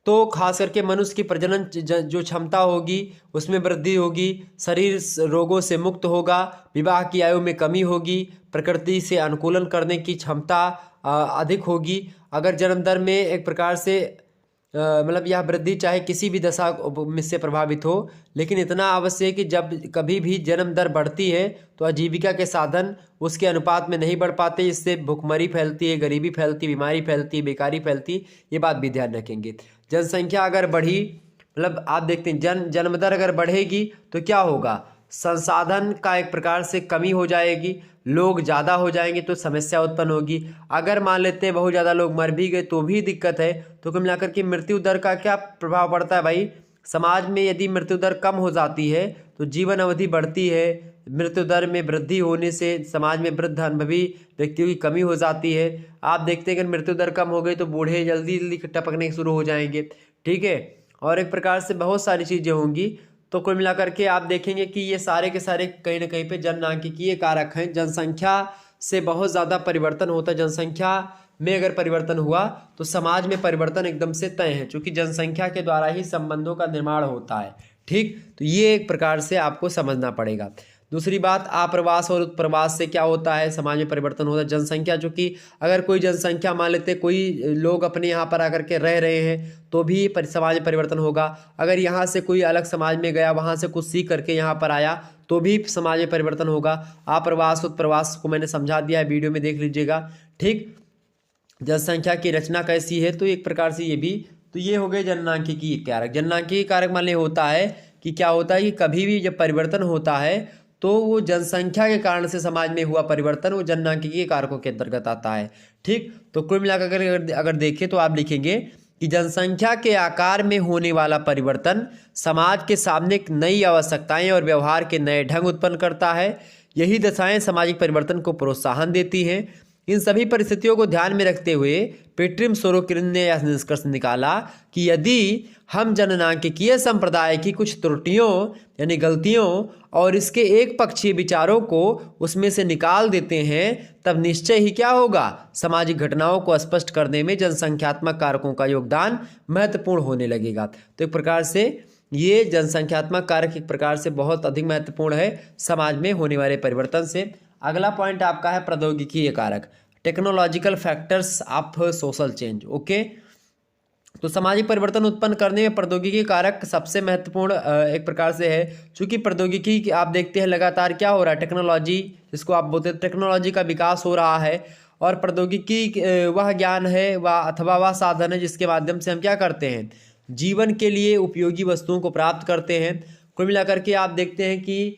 तो खास करके मनुष्य की प्रजनन जो क्षमता होगी उसमें वृद्धि होगी, शरीर रोगों से मुक्त होगा, विवाह की आयु में कमी होगी, प्रकृति से अनुकूलन करने की क्षमता अधिक होगी। अगर जन्म दर में एक प्रकार से मतलब यह वृद्धि चाहे किसी भी दशा में से प्रभावित हो, लेकिन इतना आवश्यक है कि जब कभी भी जन्म दर बढ़ती है तो आजीविका के साधन उसके अनुपात में नहीं बढ़ पाते, इससे भुखमरी फैलती है, गरीबी फैलती, बीमारी फैलती, बेकारी फैलती। ये बात भी ध्यान रखेंगे। जनसंख्या अगर बढ़ी, मतलब आप देखते हैं जन्म दर अगर बढ़ेगी तो क्या होगा, संसाधन का एक प्रकार से कमी हो जाएगी, लोग ज़्यादा हो जाएंगे तो समस्या उत्पन्न होगी। अगर मान लेते हैं बहुत ज़्यादा लोग मर भी गए तो भी दिक्कत है। तो कुल मिलाकर के मृत्यु दर का क्या प्रभाव पड़ता है भाई, समाज में यदि मृत्यु दर कम हो जाती है तो जीवन अवधि बढ़ती है। मृत्यु दर में वृद्धि होने से समाज में वृद्ध अनुभवी व्यक्तियों की कमी हो जाती है। आप देखते हैं कि मृत्यु दर कम हो गई तो बूढ़े जल्दी जल्दी टपकने शुरू हो जाएंगे, ठीक है, और एक प्रकार से बहुत सारी चीज़ें होंगी। तो कुल मिलाकर के आप देखेंगे कि ये सारे के सारे कहीं ना कहीं पे जननांकिकीय कारक हैं। जनसंख्या से बहुत ज़्यादा परिवर्तन होता है, जनसंख्या में अगर परिवर्तन हुआ तो समाज में परिवर्तन एकदम से तय है, क्योंकि जनसंख्या के द्वारा ही संबंधों का निर्माण होता है, ठीक। तो ये एक प्रकार से आपको समझना पड़ेगा। दूसरी बात, आप्रवास और उत्प्रवास से क्या होता है, समाज में परिवर्तन होता है। जनसंख्या, जो कि अगर कोई जनसंख्या मान लेते कोई लोग अपने यहाँ पर आकर के रह रहे हैं तो भी समाज में परिवर्तन होगा। अगर यहाँ से कोई अलग समाज में गया, वहाँ से कुछ सीख करके यहाँ पर आया तो भी समाज में परिवर्तन होगा। आप्रवास उत्प्रवास को मैंने समझा दिया है, वीडियो में देख लीजिएगा, ठीक। जनसंख्या की रचना कैसी है, तो एक प्रकार से ये भी, तो ये हो गए जननांकिकीय कारक। जननांकिकीय कारक मान होता है कि क्या होता है कि कभी भी जब परिवर्तन होता है तो वो जनसंख्या के कारण से समाज में हुआ परिवर्तन वो जननांकिकीय कारकों के अंतर्गत आता है, ठीक। तो कुल मिलाकर अगर देखें तो आप लिखेंगे कि जनसंख्या के आकार में होने वाला परिवर्तन समाज के सामने एक नई आवश्यकताएं और व्यवहार के नए ढंग उत्पन्न करता है। यही दशाएं सामाजिक परिवर्तन को प्रोत्साहन देती हैं। इन सभी परिस्थितियों को ध्यान में रखते हुए पेट्रिम सोरोकिन ने यह निष्कर्ष निकाला कि यदि हम जननांकिकीय संप्रदाय की कुछ त्रुटियों यानी गलतियों और इसके एक पक्षीय विचारों को उसमें से निकाल देते हैं तब निश्चय ही क्या होगा, सामाजिक घटनाओं को स्पष्ट करने में जनसंख्यात्मक कारकों का योगदान महत्वपूर्ण होने लगेगा। तो एक प्रकार से ये जनसंख्यात्मक कारक एक प्रकार से बहुत अधिक महत्वपूर्ण है समाज में होने वाले परिवर्तन से। अगला पॉइंट आपका है प्रौद्योगिकीय कारक, technological factors of social change, okay. तो सामाजिक परिवर्तन उत्पन्न करने में प्रौद्योगिकी कारक सबसे महत्वपूर्ण एक प्रकार से है। चूंकि प्रौद्योगिकी आप देखते हैं लगातार क्या हो रहा है, टेक्नोलॉजी जिसको आप बोलते हैं, टेक्नोलॉजी का विकास हो रहा है और प्रौद्योगिकी वह ज्ञान है वह अथवा वह साधन है जिसके माध्यम से हम क्या करते हैं, जीवन के लिए उपयोगी वस्तुओं को प्राप्त करते हैं। कुल मिलाकर के आप देखते हैं कि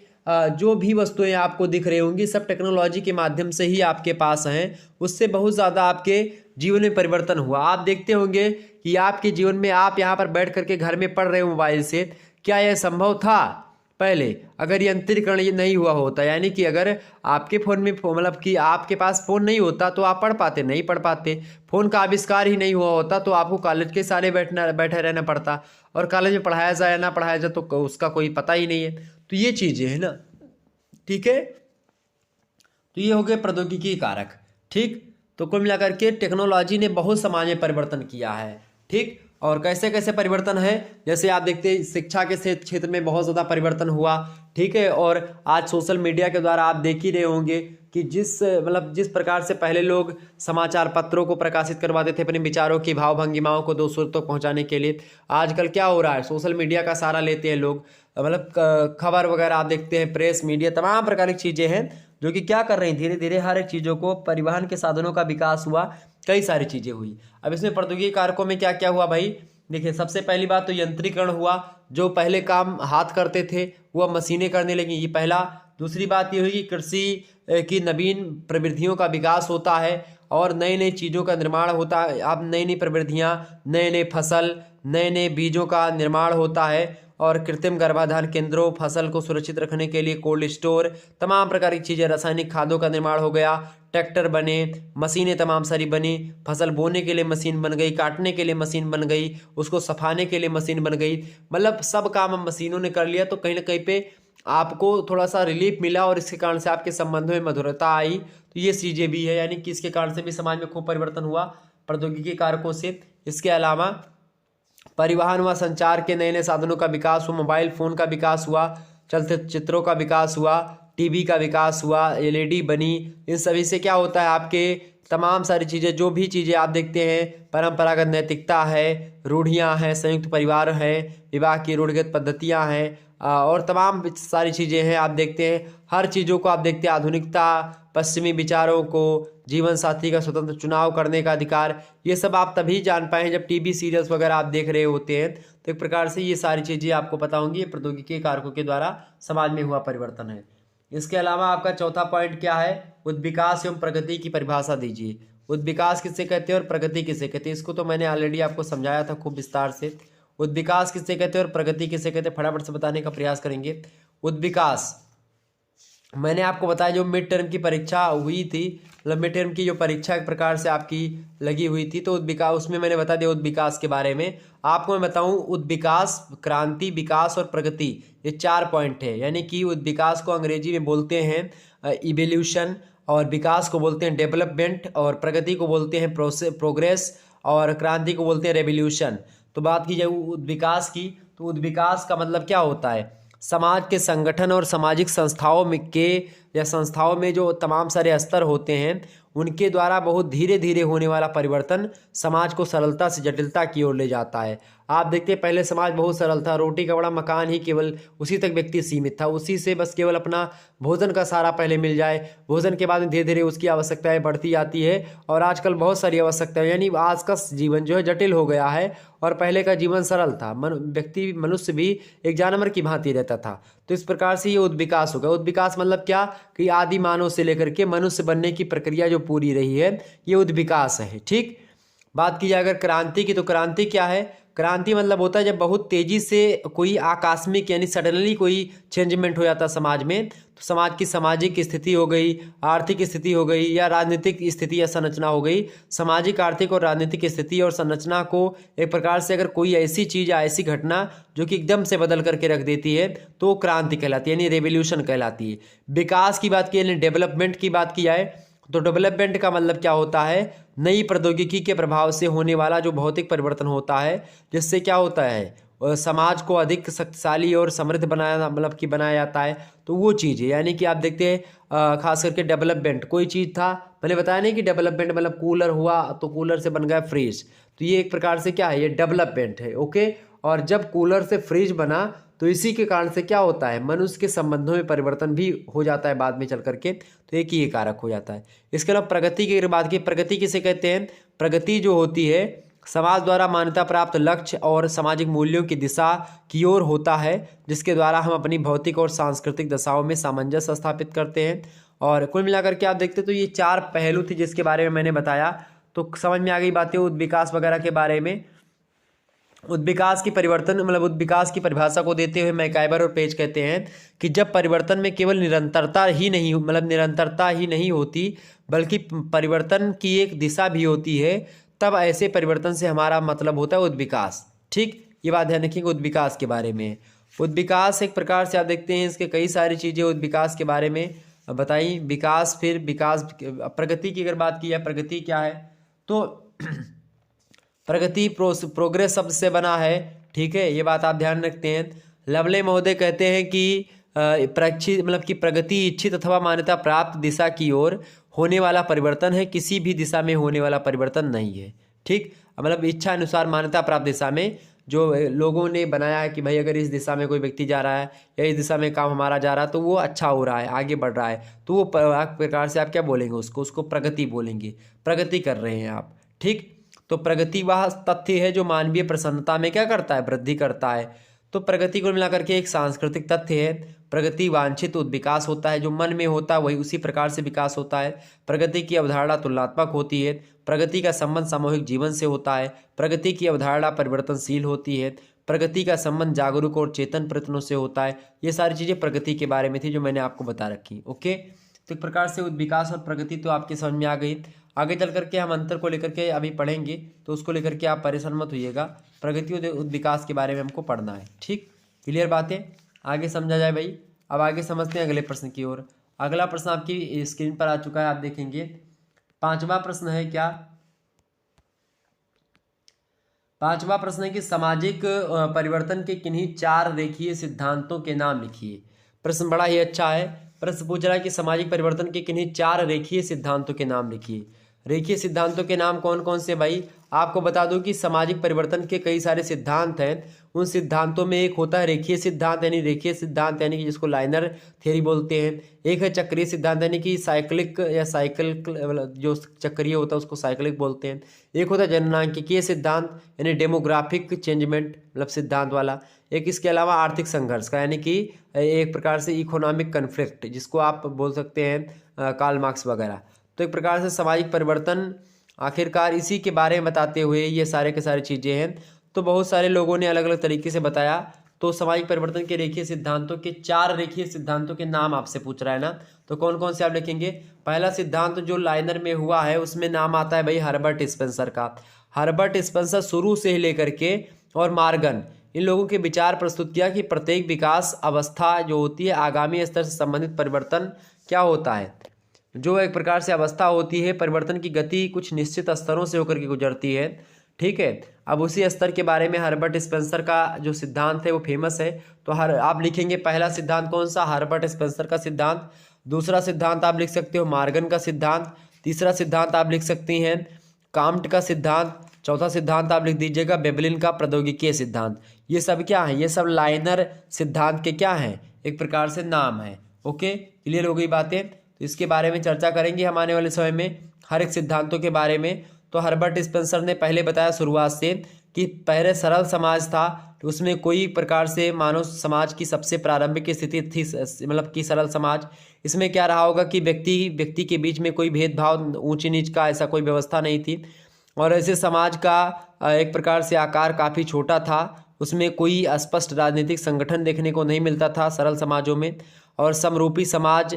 जो भी वस्तुएं आपको दिख रही होंगी सब टेक्नोलॉजी के माध्यम से ही आपके पास हैं। उससे बहुत ज़्यादा आपके जीवन में परिवर्तन हुआ। आप देखते होंगे कि आपके जीवन में आप यहाँ पर बैठ करके घर में पढ़ रहे हो मोबाइल से, क्या यह संभव था पहले अगर यंत्रीकरण ये नहीं हुआ होता? यानी कि अगर आपके फ़ोन में मतलब कि आपके पास फ़ोन नहीं होता तो आप पढ़ पाते? नहीं पढ़ पाते। फ़ोन का आविष्कार ही नहीं हुआ होता तो आपको कॉलेज के सारे बैठे रहना पड़ता, और कॉलेज में पढ़ाया जाए ना पढ़ाया जाए तो उसका कोई पता ही नहीं है। तो ये चीज़ें हैं ना, ठीक है। तो ये हो गए प्रौद्योगिकी कारक, ठीक। तो कुल मिलाकर के टेक्नोलॉजी ने बहुत समाज में परिवर्तन किया है, ठीक। और कैसे कैसे परिवर्तन है, जैसे आप देखते हैं शिक्षा के क्षेत्र में बहुत ज़्यादा परिवर्तन हुआ, ठीक है। और आज सोशल मीडिया के द्वारा आप देख ही रहे होंगे कि जिस प्रकार से पहले लोग समाचार पत्रों को प्रकाशित करवाते थे अपने विचारों की भाव भंगिमाओं को दूसरों तक पहुंचाने के लिए, आजकल क्या हो रहा है, सोशल मीडिया का सहारा लेते हैं लोग। मतलब खबर वगैरह आप देखते हैं, प्रेस मीडिया तमाम प्रकार की चीज़ें हैं जो कि क्या कर रही हैं, धीरे धीरे हर एक चीज़ों को, परिवहन के साधनों का विकास हुआ, कई सारी चीज़ें हुई। अब इसमें प्रौद्योगिकी कारकों में क्या क्या हुआ भाई, देखिए सबसे पहली बात तो यंत्रीकरण हुआ। जो पहले काम हाथ करते थे वो अब मशीनें करने लगी, ये पहला। दूसरी बात ये हुई कि कृषि की नवीन प्रवृत्तियों का विकास होता है और नई नई चीज़ों का निर्माण होता है। अब नई नई प्रवृत्तियाँ, नए नए फसल, नए नए बीजों का निर्माण होता है, और कृत्रिम गर्भाधान केंद्रों, फसल को सुरक्षित रखने के लिए कोल्ड स्टोर, तमाम प्रकार की चीज़ें, रासायनिक खादों का निर्माण हो गया, ट्रैक्टर बने, मशीनें तमाम सारी बनी, फसल बोने के लिए मशीन बन गई, काटने के लिए मशीन बन गई, उसको सफाने के लिए मशीन बन गई। मतलब सब काम अब मशीनों ने कर लिया। तो कहीं ना कहीं पे आपको थोड़ा सा रिलीफ मिला और इसके कारण से आपके संबंधों में मधुरता आई। तो ये चीज़ें भी है, यानी कि इसके कारण से भी समाज में खूब परिवर्तन हुआ प्रौद्योगिकी कारकों से। इसके अलावा परिवहन व संचार के नए नए साधनों का विकास हुआ, मोबाइल फ़ोन का विकास हुआ, चलचित्रों का विकास हुआ, टीवी का विकास हुआ, एलईडी बनी। इन सभी से क्या होता है, आपके तमाम सारी चीज़ें, जो भी चीज़ें आप देखते हैं, परंपरागत नैतिकता है, रूढ़ियाँ हैं, संयुक्त परिवार है, विवाह की रूढ़िगत पद्धतियाँ हैं, और तमाम सारी चीज़ें हैं। आप देखते हैं हर चीज़ों को, आप देखते हैं आधुनिकता, पश्चिमी विचारों को, जीवन साथी का स्वतंत्र चुनाव करने का अधिकार, ये सब आप तभी जान पाए जब टीवी सीरियल्स वगैरह आप देख रहे होते हैं। तो एक प्रकार से ये सारी चीज़ें आपको पता होंगी, ये प्रौद्योगिकी कारकों के द्वारा समाज में हुआ परिवर्तन है। इसके अलावा आपका चौथा पॉइंट क्या है, उद्विकास एवं प्रगति की परिभाषा दीजिए। उद्विकास किसे कहते हैं और प्रगति किसे कहते हैं, इसको तो मैंने ऑलरेडी आपको समझाया था खूब विस्तार से। उद्विकास किसे कहते हैं और प्रगति किसे कहते हैं, फटाफट से बताने का प्रयास करेंगे। उद्विकास मैंने आपको बताया, जो मिड टर्म की परीक्षा हुई थी, मतलब मिड टर्म की जो परीक्षा एक प्रकार से आपकी लगी हुई थी, तो उद्विकास, उसमें मैंने बता दिया उद्विकास के बारे में। आपको मैं बताऊं, उद्विकास, क्रांति, विकास और प्रगति, ये 4 पॉइंट है। यानी कि उद्विकास को अंग्रेजी में बोलते हैं इवोल्यूशन, और विकास को बोलते हैं डेवलपमेंट, और प्रगति को बोलते हैं प्रोग्रेस, और क्रांति को बोलते हैं रेवोल्यूशन। तो बात की जाए उद्विकास की, तो उद्विकास का मतलब क्या होता है, समाज के संगठन और सामाजिक संस्थाओं में जो तमाम सारे स्तर होते हैं उनके द्वारा बहुत धीरे धीरे होने वाला परिवर्तन समाज को सरलता से जटिलता की ओर ले जाता है। आप देखते हैं पहले समाज बहुत सरल था, रोटी कपड़ा मकान ही केवल उसी तक व्यक्ति सीमित था, उसी से बस केवल अपना भोजन का सहारा पहले मिल जाए, भोजन के बाद में धीरे धीरे उसकी आवश्यकताएं बढ़ती जाती है। और आजकल बहुत सारी आवश्यकताएं, यानी आज का जीवन जो है जटिल हो गया है, और पहले का जीवन सरल था, मनुष्य भी एक जानवर की भांति रहता था। तो इस प्रकार से ये उद्विकास हो गया। उद्विकास मतलब क्या, कि आदि मानव से लेकर के मनुष्य बनने की प्रक्रिया जो पूरी रही है, ये उद्विकास है, ठीक। बात की जाए अगर क्रांति की, तो क्रांति क्या है, क्रांति मतलब होता है जब बहुत तेजी से कोई आकस्मिक यानी सडनली कोई चेंजमेंट हो जाता समाज में, तो समाज की सामाजिक स्थिति हो गई, आर्थिक स्थिति हो गई, या राजनीतिक स्थिति या संरचना हो गई। सामाजिक, आर्थिक और राजनीतिक स्थिति और संरचना को एक प्रकार से अगर कोई ऐसी चीज़ या ऐसी घटना जो कि एकदम से बदल करके रख देती है, तो क्रांति कहलाती है, यानी रेवोल्यूशन कहलाती है। विकास की बात की, यानी डेवलपमेंट की बात की जाए, तो डेवलपमेंट का मतलब क्या होता है, नई प्रौद्योगिकी के प्रभाव से होने वाला जो भौतिक परिवर्तन होता है, जिससे क्या होता है, समाज को अधिक शक्तिशाली और समृद्ध बनाया, मतलब कि बनाया जाता है। तो वो चीज़ है, यानी कि आप देखते हैं खास करके डेवलपमेंट, कोई चीज़ था, मैंने बताया नहीं कि डेवलपमेंट मतलब कूलर हुआ तो कूलर से बन गया फ्रिज, तो ये एक प्रकार से क्या है, ये डेवलपमेंट है, ओके। और जब कूलर से फ्रिज बना तो इसी के कारण से क्या होता है, मनुष्य के संबंधों में परिवर्तन भी हो जाता है बाद में चल करके, तो एक ही ये कारक हो जाता है। इसके अलावा प्रगति की अगर बात की, प्रगति किसे कहते हैं, प्रगति जो होती है समाज द्वारा मान्यता प्राप्त लक्ष्य और सामाजिक मूल्यों की दिशा की ओर होता है, जिसके द्वारा हम अपनी भौतिक और सांस्कृतिक दशाओं में सामंजस्य स्थापित करते हैं। और कुल मिलाकर के आप देखते तो ये 4 पहलू थी जिसके बारे में मैंने बताया, तो समझ में आ गई बातें उद्विकास वगैरह के बारे में। उद्विकास की परिवर्तन मतलब उद्विकास की परिभाषा को देते हुए मैकाइबर और पेज कहते हैं कि जब परिवर्तन में केवल निरंतरता ही नहीं होती बल्कि परिवर्तन की एक दिशा भी होती है, तब ऐसे परिवर्तन से हमारा मतलब होता है उद्विकास। ठीक, ये बात ध्यान रखिएगा उद्विकास के बारे में। उद्विकास एक प्रकार से आप देखते हैं इसके कई सारी चीज़ें उद्विकास के बारे में बताई। विकास, फिर विकास, प्रगति की अगर बात की जाए, प्रगति क्या है तो प्रगति प्रोग्रेस शब्द से बना है। ठीक है, ये बात आप ध्यान रखते हैं। लवले महोदय कहते हैं कि प्रगति इच्छित अथवा मान्यता प्राप्त दिशा की ओर होने वाला परिवर्तन है, किसी भी दिशा में होने वाला परिवर्तन नहीं है। ठीक, मतलब इच्छा अनुसार मान्यता प्राप्त दिशा में जो लोगों ने बनाया है कि भाई अगर इस दिशा में कोई व्यक्ति जा रहा है या इस दिशा में काम हमारा जा रहा है तो वो अच्छा हो रहा है, आगे बढ़ रहा है, तो वो प्रकार से आप क्या बोलेंगे, उसको प्रगति बोलेंगे, प्रगति कर रहे हैं आप। ठीक, तो प्रगति वह तथ्य है जो मानवीय प्रसन्नता में क्या करता है, वृद्धि करता है। तो प्रगति को मिलाकर के एक सांस्कृतिक तथ्य है। प्रगति वांछित विकास होता है, जो मन में होता है वही उसी प्रकार से विकास होता है। प्रगति की अवधारणा तुलनात्मक होती है। प्रगति का संबंध सामूहिक जीवन से होता है। प्रगति की अवधारणा परिवर्तनशील होती है। प्रगति का संबंध जागरूक और चेतन प्रयत्नों से होता है। ये सारी चीज़ें प्रगति के बारे में थी जो मैंने आपको बता रखी। ओके, तो एक प्रकार से विकास और प्रगति तो आपके समझ में आ गई। आगे चल करके हम अंतर को लेकर के अभी पढ़ेंगे, तो उसको लेकर के आप परेशान मत होइएगा। प्रगति और विकास के बारे में हमको पढ़ना है। ठीक, क्लियर बातें, आगे समझा जाए भाई। अब आगे समझते हैं अगले प्रश्न की ओर। अगला प्रश्न आपकी स्क्रीन पर आ चुका है, आप देखेंगे। 5वां प्रश्न है क्या, 5वां प्रश्न है कि सामाजिक परिवर्तन के किन्हीं 4 रेखीय सिद्धांतों के नाम लिखिए। प्रश्न बड़ा ही अच्छा है। प्रश्न पूछ रहा है कि सामाजिक परिवर्तन के किन्हीं 4 रेखीय सिद्धांतों के नाम लिखिए। रेखीय सिद्धांतों के नाम कौन कौन से भाई, आपको बता दूं कि सामाजिक परिवर्तन के कई सारे सिद्धांत हैं। उन सिद्धांतों में एक होता है रेखीय सिद्धांत यानी कि जिसको लाइनर थ्योरी बोलते हैं। एक है चक्रीय सिद्धांत यानी कि साइक्लिक या साइकिल जो चक्रीय होता है उसको साइक्लिक बोलते हैं। एक होता है जननांकिकीय सिद्धांत यानी डेमोग्राफिक चेंजमेंट मतलब सिद्धांत वाला। एक इसके अलावा आर्थिक संघर्ष का यानी कि एक प्रकार से इकोनॉमिक कन्फ्लिक्ट जिसको आप बोल सकते हैं कार्ल मार्क्स वगैरह। तो एक प्रकार से सामाजिक परिवर्तन आखिरकार इसी के बारे में बताते हुए ये सारे के सारी चीज़ें हैं। तो बहुत सारे लोगों ने अलग अलग तरीके से बताया। तो सामाजिक परिवर्तन के रेखीय सिद्धांतों के 4 रेखीय सिद्धांतों के नाम आपसे पूछ रहा है ना, तो कौन कौन से आप लिखेंगे। पहला सिद्धांत जो लाइनर में हुआ है उसमें नाम आता है भाई हर्बर्ट स्पेंसर का। हर्बर्ट स्पेंसर शुरू से ही लेकर के और मार्गन इन लोगों के विचार प्रस्तुत किया कि प्रत्येक विकास अवस्था जो होती है आगामी स्तर से संबंधित परिवर्तन क्या होता है। जो एक प्रकार से अवस्था होती है, परिवर्तन की गति कुछ निश्चित स्तरों से होकर के गुजरती है। ठीक है, अब उसी स्तर के बारे में हर्बर्ट स्पेंसर का जो सिद्धांत है वो फेमस है। तो आप लिखेंगे पहला सिद्धांत कौन सा, हर्बर्ट स्पेंसर का सिद्धांत। दूसरा सिद्धांत आप लिख सकते हो मार्गन का सिद्धांत। तीसरा सिद्धांत आप लिख सकती हैं काम्ट का सिद्धांत। चौथा सिद्धांत आप लिख दीजिएगा वेबलिन का प्रौद्योगिकीय सिद्धांत। ये सब क्या है, ये सब लाइनर सिद्धांत के क्या हैं, एक प्रकार से नाम है। ओके, क्लियर हो गई बातें। तो इसके बारे में चर्चा करेंगे हम आने वाले समय में हर एक सिद्धांतों के बारे में। तो हर्बर्ट स्पेंसर ने पहले बताया शुरुआत से कि पहले सरल समाज था, तो उसमें कोई प्रकार से मानव समाज की सबसे प्रारंभिक स्थिति थी मतलब कि सरल समाज। इसमें क्या रहा होगा कि व्यक्ति के बीच में कोई भेदभाव ऊंची नीच का ऐसा कोई व्यवस्था नहीं थी और ऐसे समाज का एक प्रकार से आकार काफ़ी छोटा था। उसमें कोई स्पष्ट राजनीतिक संगठन देखने को नहीं मिलता था सरल समाजों में और समरूपी समाज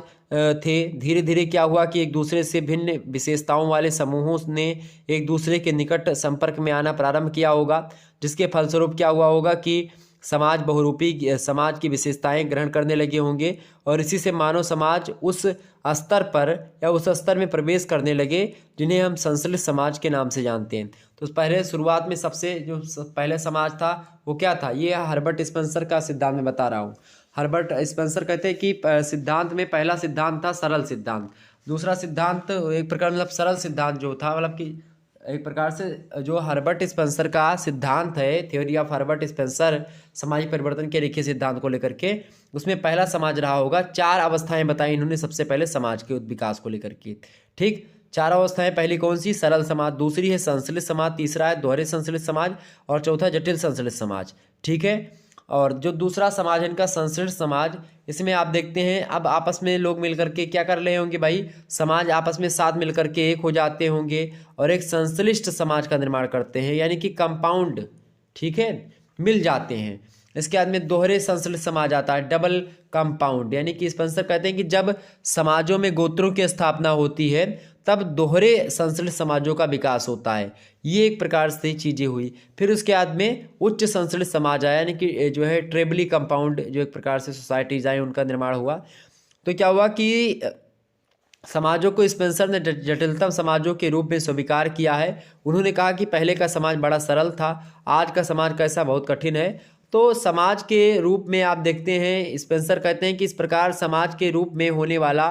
थे। धीरे धीरे क्या हुआ कि एक दूसरे से भिन्न विशेषताओं वाले समूहों ने एक दूसरे के निकट संपर्क में आना प्रारंभ किया होगा, जिसके फलस्वरूप क्या हुआ होगा कि समाज बहुरूपी समाज की विशेषताएं ग्रहण करने लगे होंगे और इसी से मानव समाज उस स्तर पर या उस स्तर में प्रवेश करने लगे जिन्हें हम संश्लिष्ट समाज के नाम से जानते हैं। तो पहले शुरुआत में सबसे जो पहले समाज था वो क्या था, ये हर्बर्ट स्पेंसर का सिद्धांत में बता रहा हूँ। हर्बर्ट स्पेंसर कहते हैं कि सिद्धांत में पहला सिद्धांत था सरल सिद्धांत। दूसरा सिद्धांत एक प्रकार मतलब सरल सिद्धांत जो था मतलब कि एक प्रकार से जो हर्बर्ट स्पेंसर का सिद्धांत है, थ्योरी ऑफ हर्बर्ट स्पेंसर सामाजिक परिवर्तन के रेखीय सिद्धांत को लेकर के, उसमें पहला समाज रहा होगा। 4 अवस्थाएं बताई इन्होंने सबसे पहले समाज के विकास को लेकर के। ठीक, चार अवस्थाएं, पहली कौन सी? सरल समाज, दूसरी है संश्लिष्ट समाज, तीसरा है दोहरे संश्लिष्ट समाज और चौथा जटिल संश्लिष्ट समाज। ठीक है। और जो दूसरा समाज है इनका संश्लिष्ट समाज, इसमें आप देखते हैं अब आपस में लोग मिलकर के क्या कर रहे होंगे भाई, समाज आपस में साथ मिलकर के एक हो जाते होंगे और एक संश्लिष्ट समाज का निर्माण करते हैं, यानी कि कंपाउंड, ठीक है, मिल जाते हैं। इसके बाद में दोहरे संश्लिष्ट समाज आता है, डबल कंपाउंड, यानी कि स्पेंसर कहते हैं कि जब समाजों में गोत्रों की स्थापना होती है तब दोहरे संश्लिष्ट समाजों का विकास होता है। ये एक प्रकार से चीज़ें हुई। फिर उसके बाद में उच्च संश्लिष्ट समाज आया, यानी कि जो है ट्रेबली कंपाउंड, जो एक प्रकार से सोसाइटीज आई, उनका निर्माण हुआ। तो क्या हुआ कि समाजों को स्पेंसर ने जटिलतम समाजों के रूप में स्वीकार किया है। उन्होंने कहा कि पहले का समाज बड़ा सरल था, आज का समाज कैसा बहुत कठिन है। तो समाज के रूप में आप देखते हैं, स्पेंसर कहते हैं कि इस प्रकार समाज के रूप में होने वाला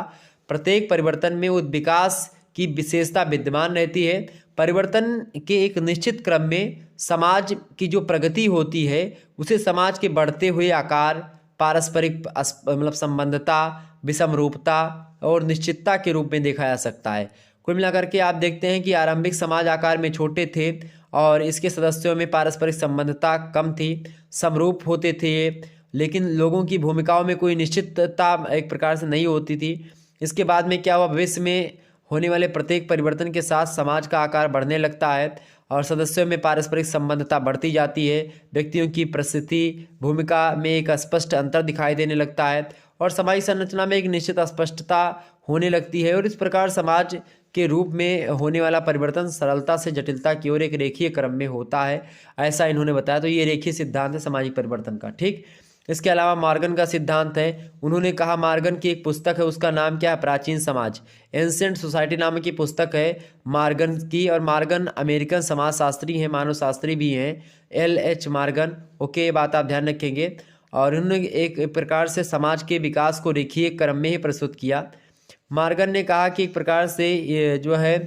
प्रत्येक परिवर्तन में उस विकास की विशेषता विद्यमान रहती है। परिवर्तन के एक निश्चित क्रम में समाज की जो प्रगति होती है उसे समाज के बढ़ते हुए आकार, पारस्परिक मतलब संबंधता, विषमरूपता और निश्चितता के रूप में देखा जा सकता है। कुल मिलाकर के आप देखते हैं कि आरंभिक समाज आकार में छोटे थे और इसके सदस्यों में पारस्परिक संबंधता कम थी, समरूप होते थे, लेकिन लोगों की भूमिकाओं में कोई निश्चितता एक प्रकार से नहीं होती थी। इसके बाद में क्या हुआ, भविष्य में होने वाले प्रत्येक परिवर्तन के साथ समाज का आकार बढ़ने लगता है और सदस्यों में पारस्परिक संबंधता बढ़ती जाती है। व्यक्तियों की परिस्थिति, भूमिका में एक स्पष्ट अंतर दिखाई देने लगता है और सामाजिक संरचना में एक निश्चित अस्पष्टता होने लगती है। और इस प्रकार समाज के रूप में होने वाला परिवर्तन सरलता से जटिलता की ओर एक रेखीय क्रम में होता है, ऐसा इन्होंने बताया। तो ये रेखीय सिद्धांत है सामाजिक परिवर्तन का। ठीक। इसके अलावा मॉर्गन का सिद्धांत है। उन्होंने कहा, मॉर्गन की एक पुस्तक है, उसका नाम क्या है? प्राचीन समाज, एंशिएंट सोसाइटी नाम की पुस्तक है मॉर्गन की। और मॉर्गन अमेरिकन समाजशास्त्री हैं, मानव शास्त्री भी हैं, LH मॉर्गन। ओके, ये बात आप ध्यान रखेंगे। और उन्होंने एक प्रकार से समाज के विकास को रेखीय क्रम में ही प्रस्तुत किया। मॉर्गन ने कहा कि एक प्रकार से ये जो है,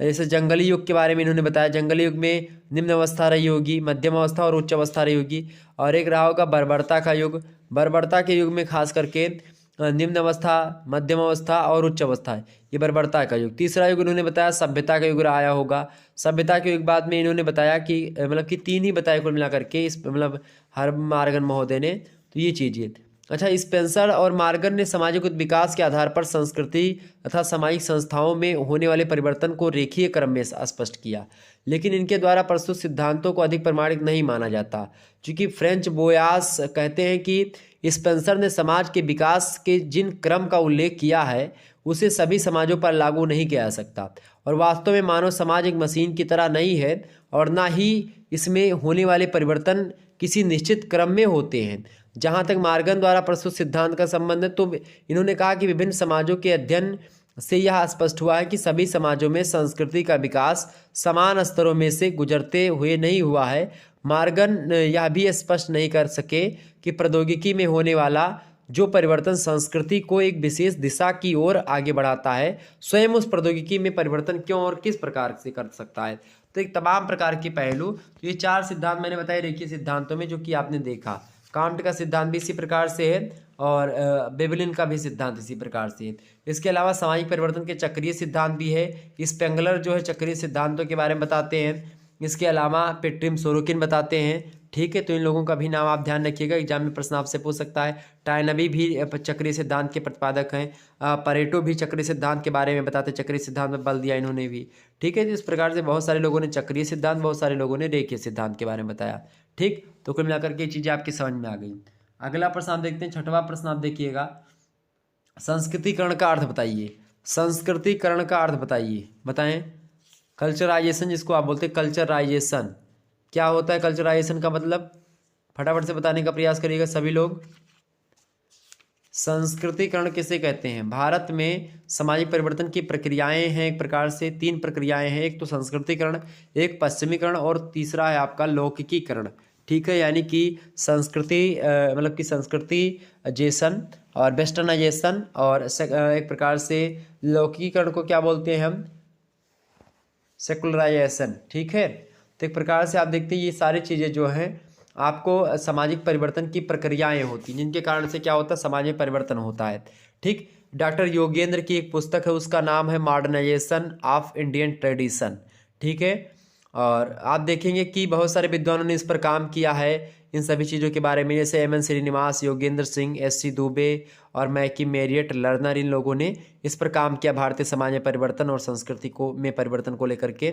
जैसे जंगली युग के बारे में इन्होंने बताया, जंगली युग में निम्न अवस्था रही होगी, मध्यम अवस्था और उच्च अवस्था रही होगी, और एक रहा होगा बर्बरता का युग। बर्बरता के युग में खास करके निम्न अवस्था, मध्यम अवस्था और उच्च अवस्था है, ये बर्बरता का युग। तीसरा युग इन्होंने बताया सभ्यता का युग आया होगा। सभ्यता के युग बाद में इन्होंने बताया कि मतलब कि तीन ही बताए कुल मिलाकर के, इस मतलब हर मॉर्गन महोदय ने। तो ये चीज़ें। अच्छा, स्पेंसर और मॉर्गन ने सामाजिक विकास के आधार पर संस्कृति तथा सामाजिक संस्थाओं में होने वाले परिवर्तन को रेखीय क्रम में स्पष्ट किया, लेकिन इनके द्वारा प्रस्तुत सिद्धांतों को अधिक प्रमाणिक नहीं माना जाता, क्योंकि फ्रेंच बोयास कहते हैं कि स्पेंसर ने समाज के विकास के जिन क्रम का उल्लेख किया है उसे सभी समाजों पर लागू नहीं किया जा सकता, और वास्तव में मानव समाज एक मशीन की तरह नहीं है और ना ही इसमें होने वाले परिवर्तन किसी निश्चित क्रम में होते हैं। जहाँ तक मॉर्गन द्वारा प्रस्तुत सिद्धांत का संबंध है, तो इन्होंने कहा कि विभिन्न समाजों के अध्ययन से यह स्पष्ट हुआ है कि सभी समाजों में संस्कृति का विकास समान स्तरों में से गुजरते हुए नहीं हुआ है। मॉर्गन यह भी स्पष्ट नहीं कर सके कि प्रौद्योगिकी में होने वाला जो परिवर्तन संस्कृति को एक विशेष दिशा की ओर आगे बढ़ाता है, स्वयं उस प्रौद्योगिकी में परिवर्तन क्यों और किस प्रकार से कर सकता है। तो एक तमाम प्रकार के पहलू, तो ये चार सिद्धांत मैंने बताए रेखीय सिद्धांतों में, जो कि आपने देखा। कांट का सिद्धांत भी इसी प्रकार से है और बेबलिन का भी सिद्धांत इसी प्रकार से है। इसके अलावा सामाजिक परिवर्तन के चक्रीय सिद्धांत भी है। स्पेंगलर जो है चक्रीय सिद्धांतों के बारे में बताते हैं। इसके अलावा पेट्रिम सोरोकिन बताते हैं। ठीक है, तो इन लोगों का भी नाम आप ध्यान रखिएगा, एग्जाम में प्रश्न आपसे पूछ सकता है। टायनबी भी चक्रीय सिद्धांत के प्रतिपादक हैं। परेटो भी चक्रीय सिद्धांत के बारे में बताते, चक्रीय सिद्धांत में बल दिया इन्होंने भी। ठीक है, तो इस प्रकार से बहुत सारे लोगों ने चक्रीय सिद्धांत, बहुत सारे लोगों ने रेखीय सिद्धांत के बारे में बताया। ठीक, तो कुल मिलाकर के चीज़ें आपकी समझ में आ गई। अगला प्रश्न आप देखते हैं, छठवां प्रश्न आप देखिएगा, संस्कृतिकरण का अर्थ बताइए। संस्कृतिकरण का अर्थ बताइए, बताएं। कल्चराइजेशन, जिसको आप बोलते हैं कल्चराइजेशन, क्या होता है कल्चराइजेशन का मतलब? फटाफट से बताने का प्रयास करिएगा सभी लोग। संस्कृतिकरण किसे कहते हैं? भारत में सामाजिक परिवर्तन की प्रक्रियाएं हैं, एक प्रकार से तीन प्रक्रियाएं हैं, एक तो संस्कृतिकरण, एक पश्चिमीकरण और तीसरा है आपका लौकिकीकरण। ठीक है, यानी कि संस्कृति मतलब कि संस्कृतिजेशन और वेस्टर्नाइजेशन, और एक प्रकार से लौकिकीकरण को क्या बोलते हैं हम? सेकुलराइजेशन। ठीक है, तो एक प्रकार से आप देखते हैं ये सारी चीज़ें जो हैं आपको सामाजिक परिवर्तन की प्रक्रियाएं होती हैं, जिनके कारण से क्या होता है, समाज में परिवर्तन होता है। ठीक, डॉक्टर योगेंद्र की एक पुस्तक है, उसका नाम है मॉडर्नाइजेशन ऑफ इंडियन ट्रेडिशन। ठीक है, और आप देखेंगे कि बहुत सारे विद्वानों ने इस पर काम किया है, इन सभी चीज़ों के बारे में, जैसे M N Srinivas, Yogendra Singh, S C Dubey और मैकी मेरियट लर्नर, इन लोगों ने इस पर काम किया भारतीय समाज में परिवर्तन और संस्कृति को में परिवर्तन को लेकर के।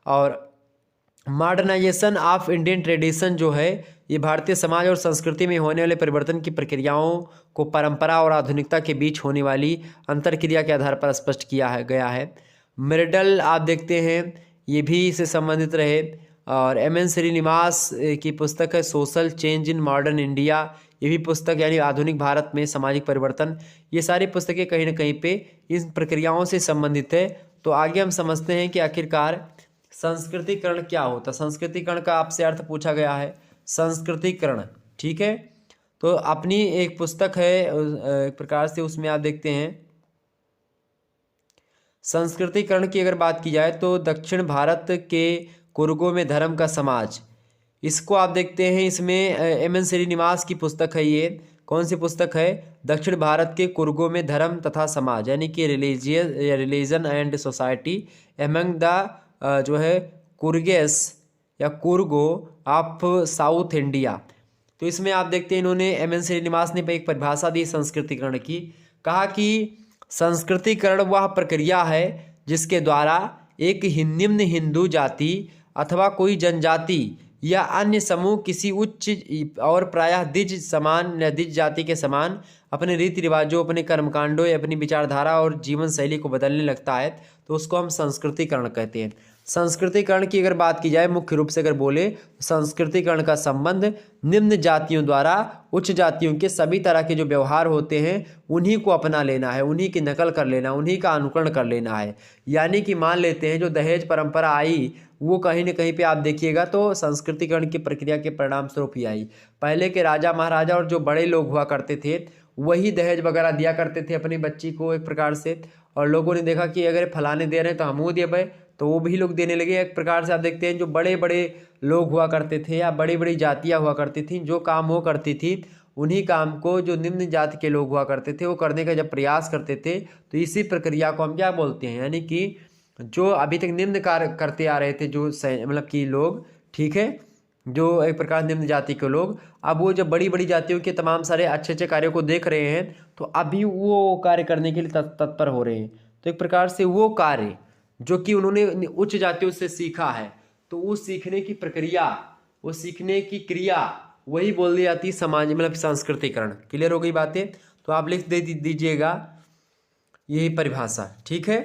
और मॉडर्नाइजेशन ऑफ इंडियन ट्रेडिशन जो है, ये भारतीय समाज और संस्कृति में होने वाले परिवर्तन की प्रक्रियाओं को परंपरा और आधुनिकता के बीच होने वाली अंतरक्रिया के आधार पर स्पष्ट किया गया है। मेरिडल आप देखते हैं, ये भी इससे संबंधित रहे। और एम एन श्रीनिवास की पुस्तक है social change in modern India, ये भी पुस्तक यानी आधुनिक भारत में सामाजिक परिवर्तन। ये सारी पुस्तकें कहीं ना कहीं पे इन प्रक्रियाओं से संबंधित है। तो आगे हम समझते हैं कि आखिरकार संस्कृतिकरण क्या होता है। संस्कृतिकरण का आपसे अर्थ पूछा गया है, संस्कृतिकरण। ठीक है, तो अपनी एक पुस्तक है एक प्रकार से, उसमें आप देखते हैं संस्कृतिकरण की अगर बात की जाए तो दक्षिण भारत के कुर्गों में धर्म का समाज, इसको आप देखते हैं, इसमें एम एन श्रीनिवास की पुस्तक है। ये कौन सी पुस्तक है? दक्षिण भारत के कुर्गों में धर्म तथा समाज, यानी कि religion and society among the जो है कुर्गेस या कुर्गो ऑफ साउथ इंडिया। तो इसमें आप देखते हैं इन्होंने, एम एन श्रीनिवास ने एक परिभाषा दी संस्कृतिकरण की। कहा कि संस्कृतिकरण वह प्रक्रिया है जिसके द्वारा एक निम्न हिंदू जाति अथवा कोई जनजाति या अन्य समूह किसी उच्च और प्रायः द्विज जाति के समान अपने रीति रिवाजों, अपने कर्मकांडों या अपनी विचारधारा और जीवन शैली को बदलने लगता है, तो उसको हम संस्कृतिकरण कहते हैं। संस्कृतिकरण की अगर बात की जाए, मुख्य रूप से अगर बोले, संस्कृतिकरण का संबंध निम्न जातियों द्वारा उच्च जातियों के सभी तरह के जो व्यवहार होते हैं उन्हीं को अपना लेना है, उन्हीं की नकल कर लेना, उन्हीं का अनुकरण कर लेना है। यानी कि मान लेते हैं जो दहेज परंपरा आई वो कहीं ना कहीं पे आप देखिएगा तो संस्कृतिकरण की प्रक्रिया के परिणाम स्वरूप ही आई। पहले के राजा महाराजा और जो बड़े लोग हुआ करते थे वही दहेज वगैरह दिया करते थे अपनी बच्ची को एक प्रकार से, और लोगों ने देखा कि अगर फलाने दे रहे हैं तो हमू दे भाई, तो वो भी लोग देने लगे। एक प्रकार से आप देखते हैं जो बड़े बड़े लोग हुआ करते थे या बड़ी बड़ी जातियाँ हुआ करती थी, जो काम वो करती थी उन्हीं काम को जो निम्न जाति के लोग हुआ करते थे वो करने का जब प्रयास करते थे, तो इसी प्रक्रिया को हम क्या बोलते हैं, यानी कि जो अभी तक निम्न कार्य करते आ रहे थे जो मतलब कि लोग, ठीक है, जो एक प्रकार निम्न जाति के लोग, अब वो जब बड़ी बड़ी जातियों के तमाम सारे अच्छे अच्छे कार्यों को देख रहे हैं तो अभी वो कार्य करने के लिए तत्पर हो रहे हैं। तो एक प्रकार से वो कार्य जो कि उन्होंने उच्च जातियों से सीखा है, तो उस सीखने की प्रक्रिया, वो सीखने की क्रिया, वही बोल दी जाती है समाज मतलब सांस्कृतिकरण। क्लियर हो गई बातें? तो आप लिख दीजिएगा यही परिभाषा। ठीक है,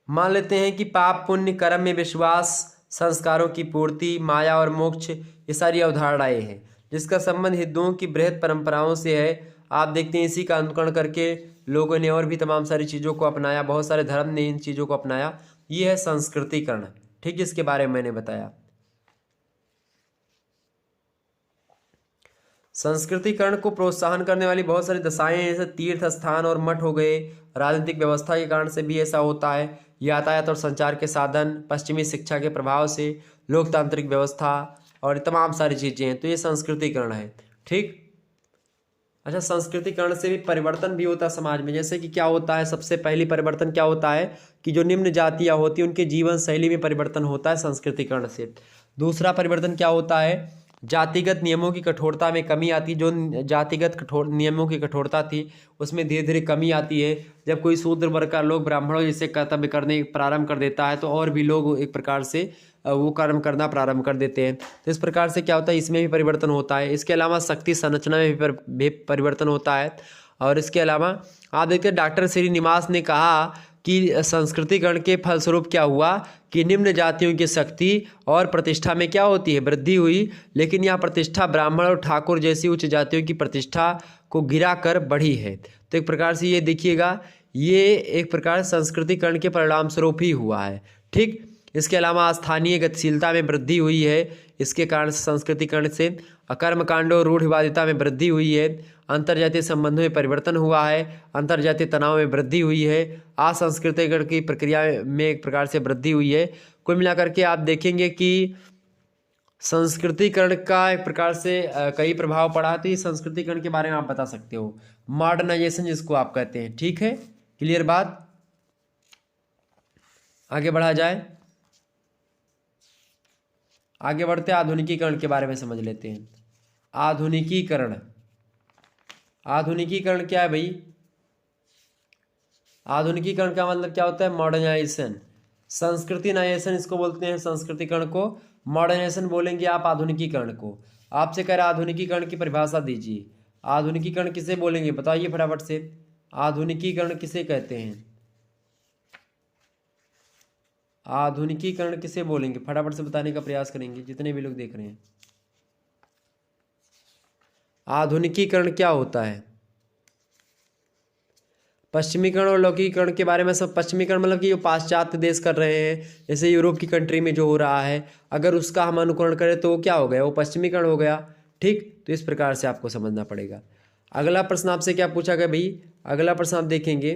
मान लेते हैं कि पाप पुण्य कर्म में विश्वास, संस्कारों की पूर्ति, माया और मोक्ष, ये सारी अवधारणाएं हैं जिसका संबंध हिंदुओं की बृहद परंपराओं से है। आप देखते हैं इसी का अनुकरण करके लोगों ने और भी तमाम सारी चीज़ों को अपनाया, बहुत सारे धर्म ने इन चीज़ों को अपनाया। ये है संस्कृतिकरण, ठीक, जिसके बारे में मैंने बताया। संस्कृतिकरण को प्रोत्साहन करने वाली बहुत सारी दशाएं हैं, जैसे तीर्थ स्थान और मठ हो गए, राजनीतिक व्यवस्था के कारण से भी ऐसा होता है, यातायात और संचार के साधन, पश्चिमी शिक्षा के प्रभाव से, लोकतांत्रिक व्यवस्था और तमाम सारी चीज़ें हैं, तो ये संस्कृतिकरण है। ठीक, अच्छा, संस्कृतिकरण से भी परिवर्तन भी होता है समाज में। जैसे कि क्या होता है, सबसे पहली परिवर्तन क्या होता है कि जो निम्न जातियाँ होती हैं उनके जीवन शैली में परिवर्तन होता है संस्कृतिकरण से। दूसरा परिवर्तन क्या होता है, जातिगत नियमों की कठोरता में कमी आती। जो जातिगत नियमों की कठोरता थी उसमें धीरे धीरे कमी आती है। जब कोई शूद्र वर्ग का लोग ब्राह्मणों जैसे कर्तव्य करने प्रारंभ कर देता है तो और भी लोग एक प्रकार से वो कर्म करना प्रारंभ कर देते हैं। तो इस प्रकार से क्या होता है, इसमें भी परिवर्तन होता है। इसके अलावा शक्ति संरचना में भी परिवर्तन होता है। और इसके अलावा आप देखिए डॉक्टर श्रीनिवास ने कहा कि संस्कृतिकरण के फलस्वरूप क्या हुआ कि निम्न जातियों की शक्ति और प्रतिष्ठा में क्या होती है, वृद्धि हुई, लेकिन यह प्रतिष्ठा ब्राह्मण और ठाकुर जैसी उच्च जातियों की प्रतिष्ठा को गिरा कर बढ़ी है। तो एक प्रकार से ये देखिएगा, ये एक प्रकार संस्कृतिकरण के परिणाम स्वरूप ही हुआ है। ठीक, इसके अलावा स्थानीय गतिशीलता में वृद्धि हुई है, इसके कारण संस्कृतिकरण से कर्मकांड और रूढ़िवादिता में वृद्धि हुई है, अंतर्जातीय संबंधों में परिवर्तन हुआ है, अंतर्जातीय तनाव में वृद्धि हुई है, असंस्कृतिकरण की प्रक्रिया में एक प्रकार से वृद्धि हुई है। कुल मिलाकर के आप देखेंगे कि संस्कृतिकरण का एक प्रकार से कई प्रभाव पड़ा है, तो ये संस्कृतिकरण के बारे में आप बता सकते हो, मॉडर्नाइजेशन जिसको आप कहते हैं। ठीक है, क्लियर बात, आगे बढ़ा जाए। आगे बढ़ते आधुनिकीकरण के बारे में समझ लेते हैं। आधुनिकीकरण, आधुनिकीकरण क्या है भाई? आधुनिकीकरण का मतलब क्या होता है? मॉडर्नाइजेशन। संस्कृतिनाइजेशन इसको बोलते हैं, संस्कृतिकरण को। मॉडर्नाइजेशन बोलेंगे आप आधुनिकीकरण को। आपसे कह रहा है आधुनिकीकरण की परिभाषा दीजिए। आधुनिकीकरण किसे बोलेंगे बताइए फटाफट से। आधुनिकीकरण किसे कहते हैं? आधुनिकीकरण किसे बोलेंगे? फटाफट से बताने का प्रयास करेंगे जितने भी लोग देख रहे हैं। आधुनिकीकरण क्या होता है? पश्चिमीकरण और लौकिकीकरण के बारे में सब। पश्चिमीकरण मतलब कि जो पाश्चात्य देश कर रहे हैं, जैसे यूरोप की कंट्री में जो हो रहा है, अगर उसका हम अनुकरण करें तो वो क्या हो गया? वो पश्चिमीकरण हो गया। ठीक, तो इस प्रकार से आपको समझना पड़ेगा। अगला प्रश्न आपसे क्या पूछा गया भाई? अगला प्रश्न आप देखेंगे,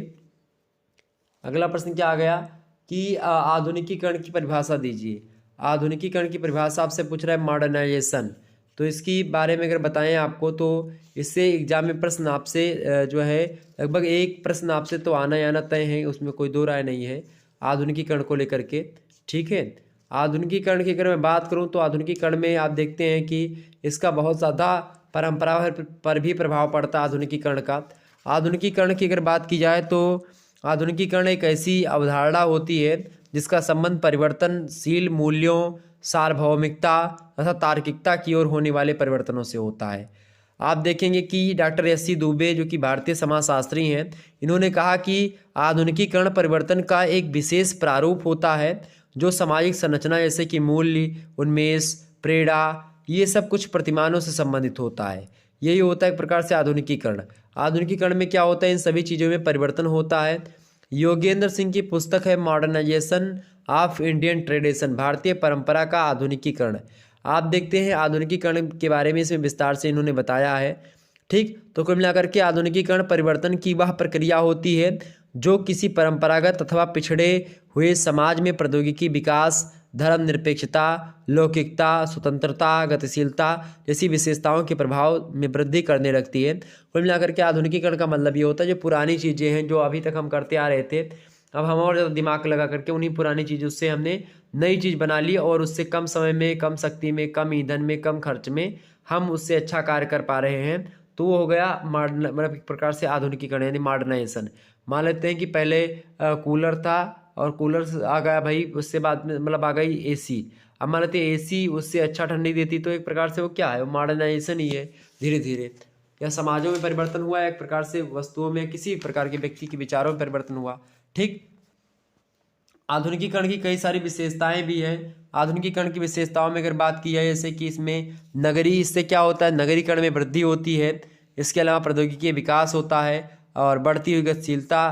अगला प्रश्न क्या आ गया कि आधुनिकीकरण की परिभाषा दीजिए। आधुनिकीकरण की परिभाषा आपसे पूछ रहा है मॉडर्नाइजेशन, तो इसकी बारे में अगर बताएं आपको तो इससे एग्जाम में प्रश्न आपसे जो है लगभग एक प्रश्न आपसे तो आना ही आना तय है, उसमें कोई दो राय नहीं है आधुनिकीकरण को लेकर के। ठीक है, आधुनिकीकरण की अगर मैं बात करूं तो आधुनिकीकरण में आप देखते हैं कि इसका बहुत ज़्यादा परंपरा पर भी प्रभाव पड़ता है आधुनिकीकरण का। आधुनिकीकरण की अगर बात की जाए तो आधुनिकीकरण एक ऐसी अवधारणा होती है जिसका संबंध परिवर्तनशील मूल्यों, सार्वभौमिकता तथा तार्किकता की ओर होने वाले परिवर्तनों से होता है। आप देखेंगे कि डॉक्टर एस.सी. दुबे जो कि भारतीय समाजशास्त्री हैं, इन्होंने कहा कि आधुनिकीकरण परिवर्तन का एक विशेष प्रारूप होता है जो सामाजिक संरचना जैसे कि मूल्य, उन्मेष, प्रेरणा, ये सब कुछ प्रतिमानों से संबंधित होता है। यही होता है एक प्रकार से आधुनिकीकरण। आधुनिकीकरण में क्या होता है? इन सभी चीज़ों में परिवर्तन होता है। योगेंद्र सिंह की पुस्तक है मॉडर्नाइजेशन ऑफ इंडियन ट्रेडिशन, भारतीय परंपरा का आधुनिकीकरण। आप देखते हैं आधुनिकीकरण के बारे में इसमें विस्तार से इन्होंने बताया है। ठीक, तो कुल मिलाकर के आधुनिकीकरण परिवर्तन की वह प्रक्रिया होती है जो किसी परंपरागत अथवा पिछड़े हुए समाज में प्रौद्योगिकी विकास, धर्मनिरपेक्षता, लौकिकता, स्वतंत्रता, गतिशीलता जैसी विशेषताओं के प्रभाव में वृद्धि करने लगती है। कुल मिलाकर के आधुनिकीकरण का मतलब ये होता है जो पुरानी चीज़ें हैं जो अभी तक हम करते आ रहे थे, अब हम और ज़्यादा दिमाग लगा करके उन्हीं पुरानी चीज़ों से हमने नई चीज़ बना ली और उससे कम समय में, कम शक्ति में, कम ईंधन में, कम खर्च में हम उससे अच्छा कार्य कर पा रहे हैं। तो वो हो गया मॉडर्न, मतलब एक प्रकार से आधुनिकीकरण यानी मॉडर्नाइजेशन। मान लेते हैं कि पहले कूलर था और कूलर आ गया भाई, उससे बाद में मतलब आ गई एसी। अब मान लेते हैं एसी उससे अच्छा ठंडी देती, तो एक प्रकार से वो क्या है? वो मॉडर्नाइजेशन ही है। धीरे धीरे या समाजों में परिवर्तन हुआ, एक प्रकार से वस्तुओं में, किसी प्रकार के व्यक्ति के विचारों में परिवर्तन हुआ। ठीक, आधुनिकीकरण की कई सारी विशेषताएं भी हैं। आधुनिकीकरण की विशेषताओं में अगर बात की जाए जैसे कि इसमें नगरी, इससे क्या होता है? नगरीकरण में वृद्धि होती है। इसके अलावा प्रौद्योगिकी विकास होता है और बढ़ती हुई गतिशीलता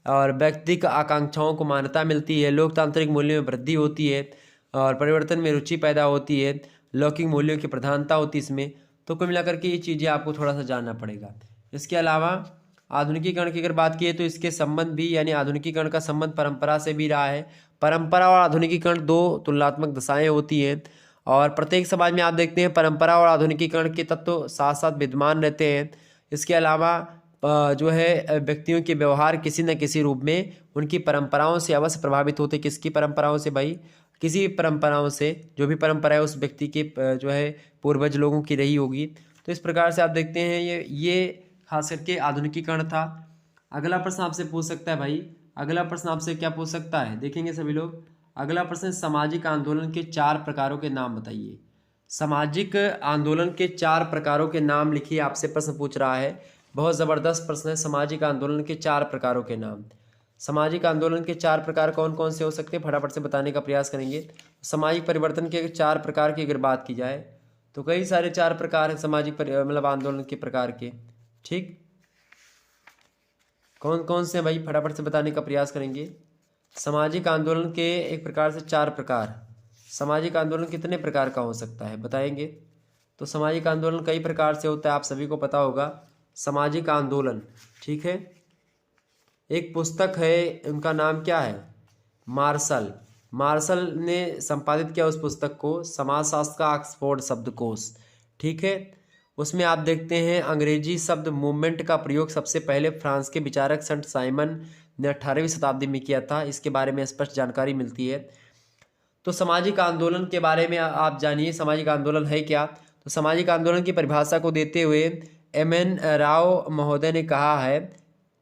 और व्यक्तिगत आकांक्षाओं को मान्यता मिलती है। लोकतांत्रिक मूल्यों में वृद्धि होती है और परिवर्तन में रुचि पैदा होती है। लौकिक मूल्यों की प्रधानता होती है इसमें। तो कुल मिलाकर के ये चीज़ें आपको थोड़ा सा जानना पड़ेगा। इसके अलावा आधुनिकीकरण की अगर बात की तो इसके संबंध भी, यानी आधुनिकीकरण का संबंध परंपरा से भी रहा है। परंपरा और आधुनिकीकरण दो तुलनात्मक दशाएं होती हैं और प्रत्येक समाज में आप देखते हैं परंपरा और आधुनिकीकरण के तत्व साथ साथ विद्यमान रहते हैं। इसके अलावा जो है व्यक्तियों के व्यवहार किसी न किसी रूप में उनकी परंपराओं से अवश्य प्रभावित होते। किसकी परंपराओं से भाई? किसी भी परंपराओं से, जो भी परंपरा है उस व्यक्ति के जो है पूर्वज लोगों की रही होगी। तो इस प्रकार से आप देखते हैं ये खास करके आधुनिकीकरण था। अगला प्रश्न आपसे पूछ सकता है भाई, अगला प्रश्न आपसे क्या पूछ सकता है? देखेंगे सभी लोग। अगला प्रश्न, सामाजिक आंदोलन के 4 प्रकारों के नाम बताइए। सामाजिक आंदोलन के 4 प्रकारों के नाम लिखिए, आपसे प्रश्न पूछ रहा है। बहुत ज़बरदस्त प्रश्न है। सामाजिक आंदोलन के 4 प्रकारों के नाम। सामाजिक आंदोलन के 4 प्रकार कौन कौन से हो सकते हैं? फटाफट से बताने का प्रयास करेंगे। सामाजिक परिवर्तन के 4 प्रकार की अगर बात की जाए तो कई सारे 4 प्रकार हैं सामाजिक मतलब आंदोलन के प्रकार के। ठीक, कौन कौन से भाई? फटाफट से बताने का प्रयास करेंगे। सामाजिक आंदोलन के एक प्रकार से 4 प्रकार। सामाजिक आंदोलन कितने प्रकार का हो सकता है बताएंगे? तो सामाजिक आंदोलन कई प्रकार से होता है, आप सभी को पता होगा। सामाजिक आंदोलन, ठीक है, एक पुस्तक है, उनका नाम क्या है? मार्शल। मार्शल ने संपादित किया उस पुस्तक को, समाजशास्त्र का ऑक्सफोर्ड शब्दकोश। ठीक है, उसमें आप देखते हैं अंग्रेजी शब्द मूवमेंट का प्रयोग सबसे पहले फ्रांस के विचारक सेंट साइमन ने 18वीं शताब्दी में किया था। इसके बारे में स्पष्ट जानकारी मिलती है। तो सामाजिक आंदोलन के बारे में आप जानिए, सामाजिक आंदोलन है क्या। तो सामाजिक आंदोलन की परिभाषा को देते हुए एम.एन. राव महोदय ने कहा है,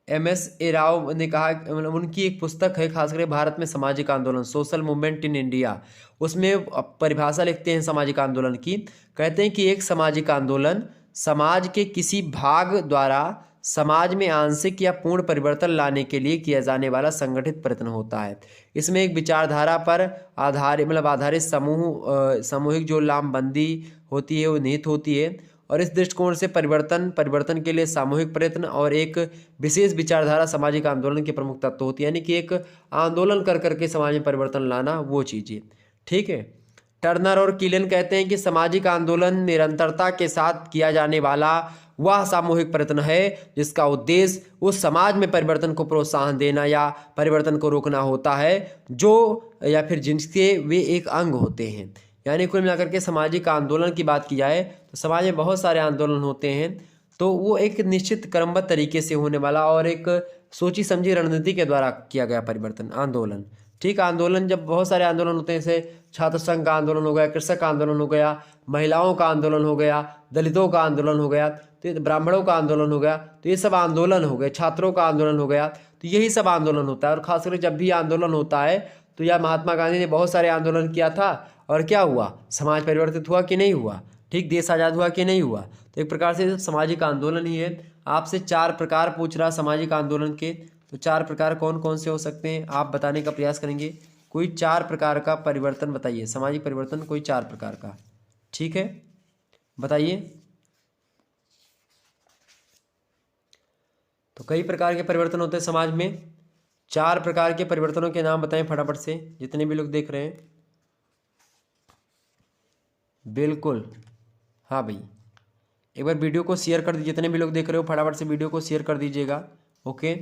एम.एस.ए. राव ने कहा, मतलब उनकी एक पुस्तक है खास करके भारत में सामाजिक आंदोलन, सोशल मूवमेंट इन इंडिया। उसमें परिभाषा लिखते हैं सामाजिक आंदोलन की, कहते हैं कि एक सामाजिक आंदोलन समाज के किसी भाग द्वारा समाज में आंशिक या पूर्ण परिवर्तन लाने के लिए किया जाने वाला संगठित प्रयत्न होता है। इसमें एक विचारधारा पर आधारित सामूहिक जो लामबंदी होती है वो निहित होती है, और इस दृष्टिकोण से परिवर्तन के लिए सामूहिक प्रयत्न और एक विशेष विचारधारा सामाजिक आंदोलन के प्रमुख तत्व होती है। यानी कि एक आंदोलन कर करके समाज में परिवर्तन लाना, वो चीज़ें। ठीक है, टर्नर और किलन कहते हैं कि सामाजिक आंदोलन निरंतरता के साथ किया जाने वाला वह सामूहिक प्रयत्न है जिसका उद्देश्य उस समाज में परिवर्तन को प्रोत्साहन देना या परिवर्तन को रोकना होता है जो या फिर जिनके वे एक अंग होते हैं। यानी कुल मिलाकर के सामाजिक आंदोलन की बात की जाए तो समाज में बहुत सारे आंदोलन होते हैं, तो वो एक निश्चित क्रमबद्ध तरीके से होने वाला और एक सोची समझी रणनीति के द्वारा किया गया परिवर्तन आंदोलन। ठीक, आंदोलन जब बहुत सारे आंदोलन होते हैं, जैसे छात्र संघ का आंदोलन हो गया, कृषक का आंदोलन हो गया, महिलाओं का आंदोलन हो गया, दलितों का आंदोलन हो गया, तो ब्राह्मणों का आंदोलन हो गया, तो ये सब आंदोलन हो गए, छात्रों का आंदोलन हो गया, तो यही सब आंदोलन होता है। और खासकर जब भी आंदोलन होता है तो यह महात्मा गांधी ने बहुत सारे आंदोलन किया था, और क्या हुआ, समाज परिवर्तित हुआ कि नहीं हुआ, ठीक, देश आज़ाद हुआ कि नहीं हुआ। तो एक प्रकार से सामाजिक आंदोलन ही है। आपसे 4 प्रकार पूछ रहा सामाजिक आंदोलन के, तो 4 प्रकार कौन कौन से हो सकते हैं आप बताने का प्रयास करेंगे। कोई 4 प्रकार का परिवर्तन बताइए, सामाजिक परिवर्तन कोई 4 प्रकार का। ठीक है, बताइए। तो कई प्रकार के परिवर्तन होते हैं समाज में, 4 प्रकार के परिवर्तनों के नाम बताएं फटाफट से, जितने भी लोग देख रहे हैं। बिल्कुल, हाँ भाई, एक बार वीडियो को शेयर कर दीजिए, जितने भी लोग देख रहे हो फटाफट से वीडियो को शेयर कर दीजिएगा। ओके,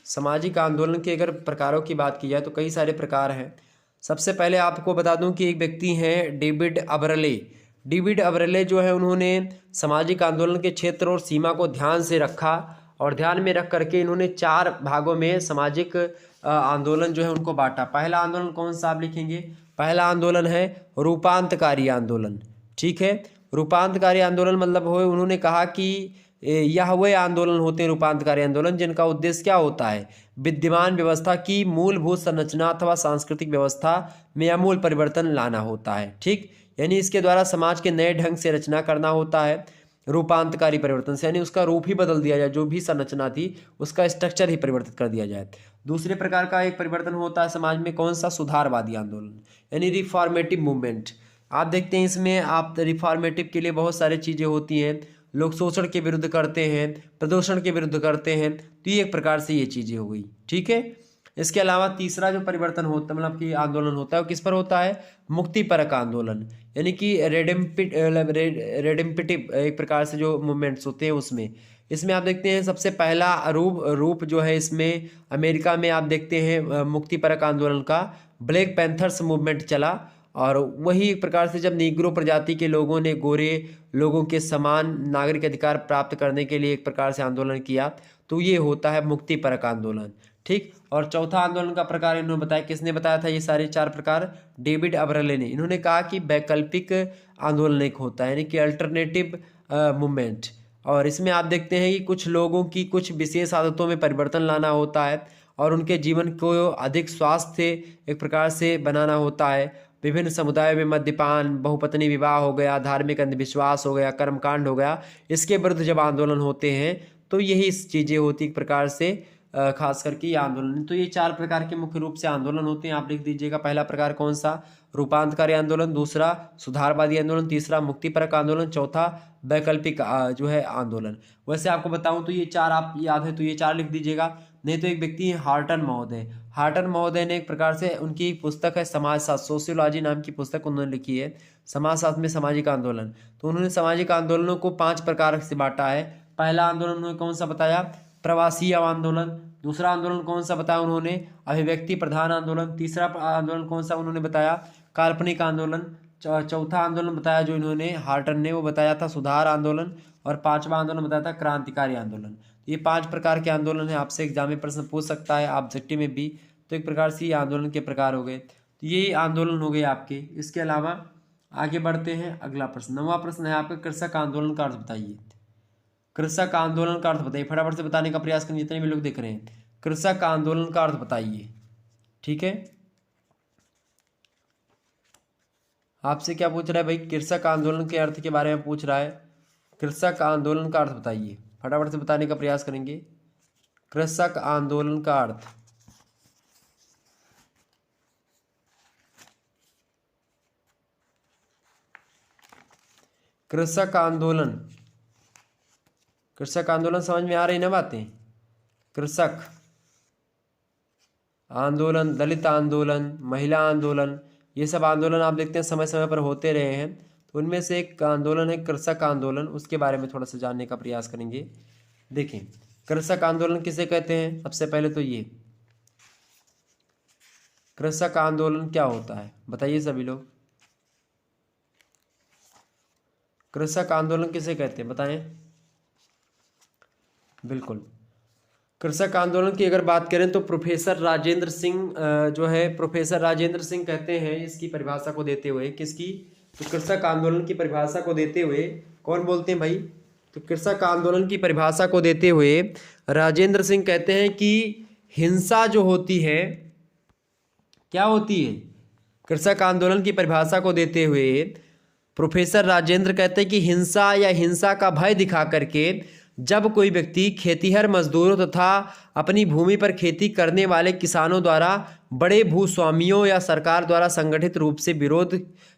सामाजिक आंदोलन के अगर प्रकारों की बात की जाए तो कई सारे प्रकार हैं। सबसे पहले आपको बता दूं कि एक व्यक्ति हैं डेविड अबरले। डेविड अबरले जो है, उन्होंने सामाजिक आंदोलन के क्षेत्र और सीमा को ध्यान से रखा, और ध्यान में रख करके इन्होंने 4 भागों में सामाजिक आंदोलन जो है उनको बांटा। पहला आंदोलन कौन सा आप लिखेंगे, पहला आंदोलन है रूपांतकारी आंदोलन। ठीक है, रूपांतकारी आंदोलन मतलब हो, उन्होंने कहा कि यह वे आंदोलन होते हैं रूपांतकारी आंदोलन जिनका उद्देश्य क्या होता है, विद्यमान व्यवस्था की मूलभूत संरचना अथवा सांस्कृतिक व्यवस्था में आमूल परिवर्तन लाना होता है। ठीक, यानी इसके द्वारा समाज के नए ढंग से रचना करना होता है रूपांतकारी परिवर्तन से, यानी उसका रूप ही बदल दिया जाए, जो भी संरचना थी उसका स्ट्रक्चर ही परिवर्तित कर दिया जाए। दूसरे प्रकार का एक परिवर्तन होता है समाज में, कौन सा, सुधारवादी आंदोलन, यानी रिफॉर्मेटिव मूवमेंट। आप देखते हैं इसमें आप रिफॉर्मेटिव के लिए बहुत सारी चीज़ें होती हैं, लोग शोषण के विरुद्ध करते हैं, प्रदूषण के विरुद्ध करते हैं, तो ये एक प्रकार से ये चीज़ें हो गई। ठीक है, इसके अलावा तीसरा जो परिवर्तन होता है, मतलब कि आंदोलन होता है, वो किस पर होता है, मुक्तिपरक आंदोलन, यानी कि रेडेम्पिटिव एक प्रकार से जो मूवमेंट्स होते हैं उसमें। इसमें आप देखते हैं सबसे पहला रूप जो है इसमें अमेरिका में आप देखते हैं मुक्तिपरक आंदोलन का ब्लैक पैंथर्स मूवमेंट चला, और वही एक प्रकार से जब नीग्रो प्रजाति के लोगों ने गोरे लोगों के समान नागरिक अधिकार प्राप्त करने के लिए एक प्रकार से आंदोलन किया, तो ये होता है मुक्तिपरक आंदोलन। ठीक, और चौथा आंदोलन का प्रकार इन्होंने बताया, किसने बताया था ये सारे 4 प्रकार, डेविड अबरले ने। इन्होंने कहा कि वैकल्पिक आंदोलन एक होता है, यानी कि अल्टरनेटिव मूवमेंट, और इसमें आप देखते हैं कि कुछ लोगों की कुछ विशेष आदतों में परिवर्तन लाना होता है और उनके जीवन को अधिक स्वास्थ्य एक प्रकार से बनाना होता है। विभिन्न समुदायों में मद्यपान, बहुपत्नी विवाह हो गया, धार्मिक अंधविश्वास हो गया, कर्मकांड हो गया, इसके विरुद्ध जब आंदोलन होते हैं तो यही चीज़ें होती एक प्रकार से खास करके ये आंदोलन। तो ये 4 प्रकार के मुख्य रूप से आंदोलन होते हैं, आप लिख दीजिएगा। पहला प्रकार कौन सा, रूपांतकारी आंदोलन, दूसरा सुधारवादी आंदोलन, तीसरा मुक्तिपरक आंदोलन, चौथा वैकल्पिक जो है आंदोलन। वैसे आपको बताऊं तो ये 4 आप याद है तो ये 4 लिख दीजिएगा, नहीं तो एक व्यक्ति है हार्टन महोदय। हार्टन महोदय ने एक प्रकार से उनकी पुस्तक है समाजशास्त्र, सोशियोलॉजी नाम की पुस्तक उन्होंने लिखी है, समाजशास्त्र में सामाजिक आंदोलन। तो उन्होंने सामाजिक आंदोलनों को 5 प्रकार से बांटा है। पहला आंदोलन उन्होंने कौन सा बताया, प्रवासी आंदोलन, दूसरा आंदोलन कौन सा बताया उन्होंने? अभिव्यक्ति प्रधान आंदोलन। तीसरा आंदोलन कौन सा उन्होंने बताया? काल्पनिक आंदोलन। चौथा आंदोलन बताया जो इन्होंने हार्टन ने, वो बताया था सुधार आंदोलन। और पांचवा आंदोलन बताया था क्रांतिकारी आंदोलन। ये 5 प्रकार के आंदोलन है, आपसे एग्जाम में प्रश्न पूछ सकता है, ऑब्जेक्टिव में भी। तो एक प्रकार से ये आंदोलन के प्रकार हो गए। तो ये आंदोलन हो गए आपके। इसके अलावा आगे बढ़ते हैं, अगला प्रश्न 9वां प्रश्न है आपका, कृषक आंदोलन का अर्थ बताइए। कृषक आंदोलन का अर्थ बताइए, फटाफट से बताने का प्रयास करें जितने भी लोग देख रहे हैं। कृषक आंदोलन का अर्थ बताइए। ठीक है, आपसे क्या पूछ रहा है भाई? कृषक आंदोलन के अर्थ के बारे में पूछ रहा है। कृषक आंदोलन का अर्थ बताइए, फटाफट से बताने का प्रयास करेंगे। कृषक आंदोलन का अर्थ। कृषक आंदोलन, कृषक आंदोलन समझ में आ रही ना बातें? कृषक आंदोलन, दलित आंदोलन, महिला आंदोलन, ये सब आंदोलन आप देखते हैं समय समय पर होते रहे हैं। तो उनमें से एक आंदोलन है कृषक आंदोलन, उसके बारे में थोड़ा सा जानने का प्रयास करेंगे। देखें, कृषक आंदोलन किसे कहते हैं? सबसे पहले तो ये कृषक आंदोलन क्या होता है बताइए सभी लोग। कृषक आंदोलन किसे कहते हैं बताएं? बिल्कुल, कृषक आंदोलन की अगर बात करें तो प्रोफेसर राजेंद्र सिंह जो है, प्रोफेसर राजेंद्र सिंह कहते हैं इसकी परिभाषा को देते हुए। किसकी? तो कृषक आंदोलन की परिभाषा को देते हुए कौन बोलते हैं भाई? तो कृषक आंदोलन की परिभाषा को देते हुए राजेंद्र सिंह कहते हैं कि हिंसा जो होती है, क्या होती है? कृषक आंदोलन की परिभाषा को देते हुए प्रोफेसर राजेंद्र कहते हैं कि हिंसा या हिंसा का भय दिखा करके जब कोई व्यक्ति खेतीहर मजदूरों तथा अपनी भूमि पर खेती करने वाले किसानों द्वारा बड़े भूस्वामियों या सरकार द्वारा संगठित रूप से विरोध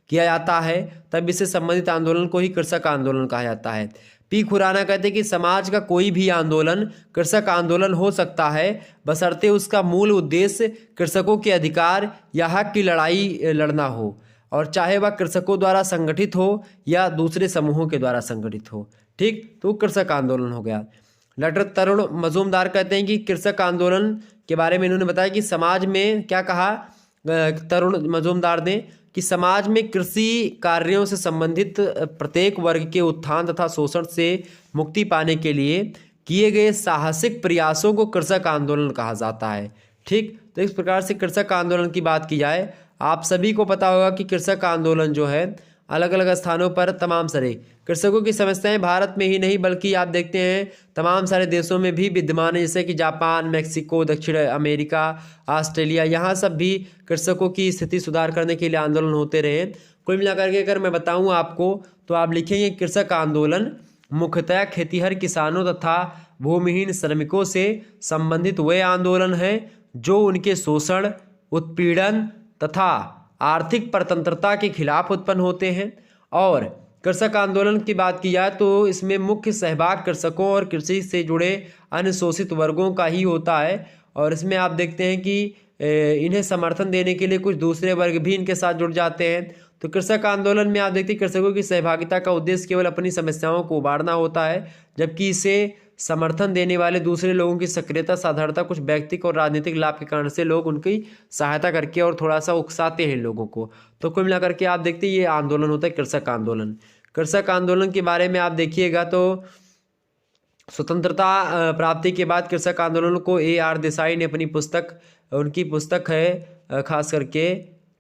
किया जाता है, तब इससे संबंधित आंदोलन को ही कृषक आंदोलन कहा जाता है। पी खुराना कहते हैं कि समाज का कोई भी आंदोलन कृषक आंदोलन हो सकता है, बशर्ते उसका मूल उद्देश्य कृषकों के अधिकार या हक की लड़ाई लड़ना हो, और चाहे वह कृषकों द्वारा संगठित हो या दूसरे समूहों के द्वारा संगठित हो। ठीक, तो कृषक आंदोलन हो गया। डॉक्टर तरुण मजूमदार कहते हैं कि कृषक आंदोलन के बारे में इन्होंने बताया कि समाज में क्या कहा तरुण मजूमदार ने, कि समाज में कृषि कार्यों से संबंधित प्रत्येक वर्ग के उत्थान तथा शोषण से मुक्ति पाने के लिए किए गए साहसिक प्रयासों को कृषक आंदोलन कहा जाता है। ठीक, तो इस प्रकार से कृषक आंदोलन की बात की जाए, आप सभी को पता होगा कि कृषक आंदोलन जो है अलग अलग स्थानों पर तमाम सारे कृषकों की समस्याएं भारत में ही नहीं बल्कि आप देखते हैं तमाम सारे देशों में भी विद्यमान है, जैसे कि जापान, मेक्सिको, दक्षिण अमेरिका, ऑस्ट्रेलिया, यहाँ सब भी कृषकों की स्थिति सुधार करने के लिए आंदोलन होते रहे। कुल मिलाकर के अगर मैं बताऊं आपको तो आप लिखेंगे कृषक आंदोलन मुख्यतः खेतीहर किसानों तथा भूमिहीन श्रमिकों से संबंधित वे आंदोलन हैं जो उनके शोषण, उत्पीड़न तथा आर्थिक परतंत्रता के खिलाफ उत्पन्न होते हैं। और कृषक आंदोलन की बात की जाए तो इसमें मुख्य सहभाग कृषकों और कृषि से जुड़े अन्य शोषित वर्गों का ही होता है, और इसमें आप देखते हैं कि इन्हें समर्थन देने के लिए कुछ दूसरे वर्ग भी इनके साथ जुड़ जाते हैं। तो कृषक आंदोलन में आप देखते हैं कृषकों की सहभागिता का उद्देश्य केवल अपनी समस्याओं को उबारना होता है, जबकि इसे समर्थन देने वाले दूसरे लोगों की सक्रियता, साधारणता कुछ व्यक्तिगत और राजनीतिक लाभ के कारण से लोग उनकी सहायता करके और थोड़ा सा उकसाते हैं लोगों को। तो कुल मिलाकर के आप देखते हैं ये आंदोलन होता है कृषक आंदोलन। कृषक आंदोलन के बारे में आप देखिएगा तो स्वतंत्रता प्राप्ति के बाद कृषक आंदोलन को A.R. देसाई ने अपनी पुस्तक, उनकी पुस्तक है खास करके,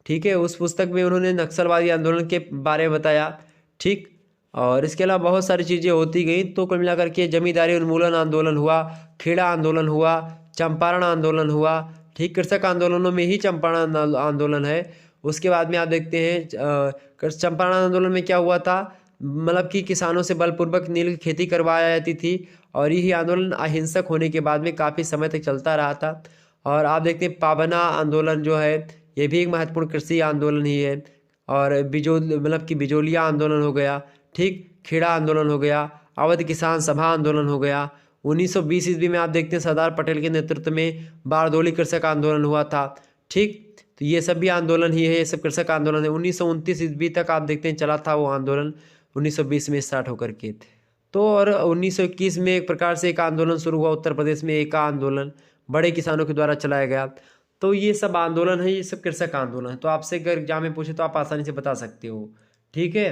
ठीक है, उस पुस्तक में उन्होंने नक्सलवादी आंदोलन के बारे में बताया। ठीक, और इसके अलावा बहुत सारी चीज़ें होती गई। तो कुल मिलाकर के जमींदारी उन्मूलन आंदोलन हुआ, खेड़ा आंदोलन हुआ, चंपारण आंदोलन हुआ। ठीक, कृषक आंदोलनों में ही चंपारण आंदोलन है। उसके बाद में आप देखते हैं चंपारण आंदोलन में क्या हुआ था, मतलब कि किसानों से बलपूर्वक नील की खेती करवाया जाती थी, और यही आंदोलन अहिंसक होने के बाद में काफ़ी समय तक चलता रहा था। और आप देखते हैं पाबना आंदोलन जो है ये भी एक महत्वपूर्ण कृषि आंदोलन ही है। और मतलब कि बिजोलिया आंदोलन हो गया। ठीक, खेड़ा आंदोलन हो गया, अवध किसान सभा आंदोलन हो गया। 1920 ईस्वी में आप देखते हैं सरदार पटेल के नेतृत्व में बारदोली कृषक आंदोलन हुआ था। ठीक, तो ये सब भी आंदोलन ही है, ये सब कृषक आंदोलन है। 1929 ईस्वी तक आप देखते हैं चला था वो आंदोलन, 1920 में स्टार्ट होकर के। तो और 1921 में एक प्रकार से एक आंदोलन शुरू हुआ उत्तर प्रदेश में, एका आंदोलन, बड़े किसानों के द्वारा चलाया गया। तो ये सब आंदोलन है, ये सब कृषक आंदोलन है। तो आपसे अगर एग्जाम में पूछे तो आप आसानी से बता सकते हो। ठीक है।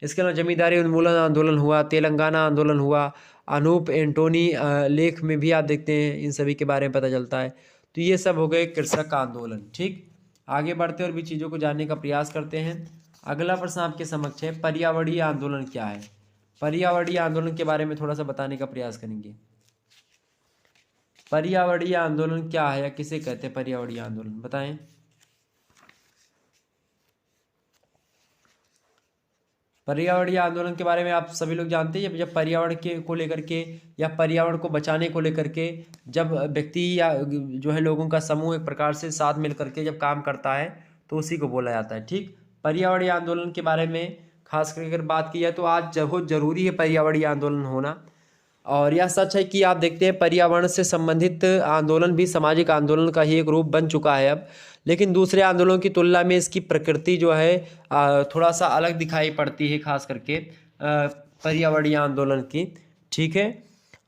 इसके अलावा जमींदारी उन्मूलन आंदोलन हुआ, तेलंगाना आंदोलन हुआ, अनूप एंटोनी लेख में भी आप देखते हैं, इन सभी के बारे में पता चलता है। तो ये सब हो गए कृषक आंदोलन। ठीक, आगे बढ़ते और भी चीज़ों को जानने का प्रयास करते हैं। अगला प्रश्न आपके समक्ष है, पर्यावरणीय आंदोलन क्या है? पर्यावरणीय आंदोलन के बारे में थोड़ा सा बताने का प्रयास करेंगे। पर्यावरणीय आंदोलन क्या है या किसे कहते हैं पर्यावरणीय आंदोलन, बताएं। पर्यावरणीय आंदोलन के बारे में आप सभी लोग जानते हैं, जब पर्यावरण के को लेकर के या पर्यावरण को बचाने को लेकर के जब व्यक्ति या जो है लोगों का समूह एक प्रकार से साथ मिल करके जब काम करता है तो उसी को बोला जाता है। ठीक, पर्यावरणीय आंदोलन के बारे में खास करके अगर बात की जाए तो आज बहुत जरूरी है पर्यावरणीय आंदोलन होना। और यह सच है कि आप देखते हैं पर्यावरण से संबंधित आंदोलन भी सामाजिक आंदोलन का ही एक रूप बन चुका है अब, लेकिन दूसरे आंदोलनों की तुलना में इसकी प्रकृति जो है थोड़ा सा अलग दिखाई पड़ती है, खास करके पर्यावरणीय आंदोलन की। ठीक है।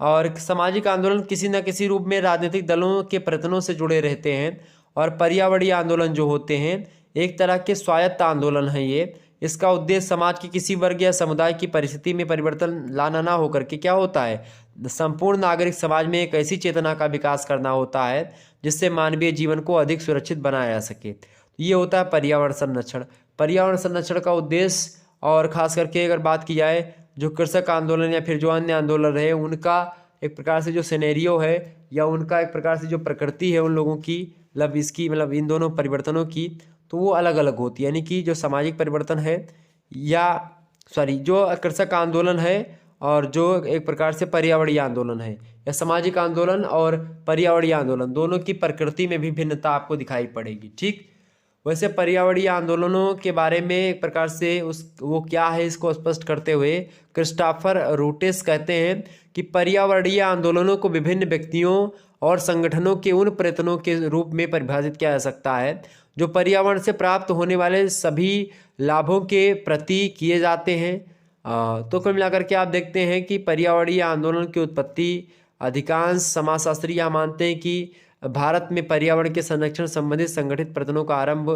और सामाजिक आंदोलन किसी न किसी रूप में राजनीतिक दलों के प्रयत्नों से जुड़े रहते हैं, और पर्यावरणीय आंदोलन जो होते हैं एक तरह के स्वायत्त आंदोलन है ये। इसका उद्देश्य समाज के किसी वर्ग या समुदाय की परिस्थिति में परिवर्तन लाना ना होकर के क्या होता है, संपूर्ण नागरिक समाज में एक ऐसी चेतना का विकास करना होता है जिससे मानवीय जीवन को अधिक सुरक्षित बनाया जा सके। ये होता है पर्यावरण संरक्षण। पर्यावरण संरक्षण का उद्देश्य, और खास करके अगर बात की जाए जो कृषक आंदोलन या फिर जो अन्य आंदोलन रहे उनका एक प्रकार से जो सिनेरियो है या उनका एक प्रकार से जो प्रकृति है उन लोगों की, मतलब इसकी मतलब इन दोनों परिवर्तनों की, तो वो अलग अलग होती है। यानी कि जो सामाजिक परिवर्तन है या जो कृषक आंदोलन है और जो एक प्रकार से पर्यावरणीय आंदोलन है, या सामाजिक आंदोलन और पर्यावरणीय आंदोलन दोनों की प्रकृति में भी भिन्नता आपको दिखाई पड़ेगी। ठीक, वैसे पर्यावरणीय आंदोलनों के बारे में एक प्रकार से वो क्या है इसको स्पष्ट करते हुए क्रिस्टोफर रूटेस कहते हैं कि पर्यावरणीय आंदोलनों को विभिन्न व्यक्तियों और संगठनों के उन प्रयत्नों के रूप में परिभाषित किया जा सकता है जो पर्यावरण से प्राप्त होने वाले सभी लाभों के प्रति किए जाते हैं। तो कुल मिलाकर के आप देखते हैं कि पर्यावरणीय आंदोलन की उत्पत्ति, अधिकांश समाजशास्त्री यह मानते हैं कि भारत में पर्यावरण के संरक्षण संबंधित संगठित प्रयत्नों का आरंभ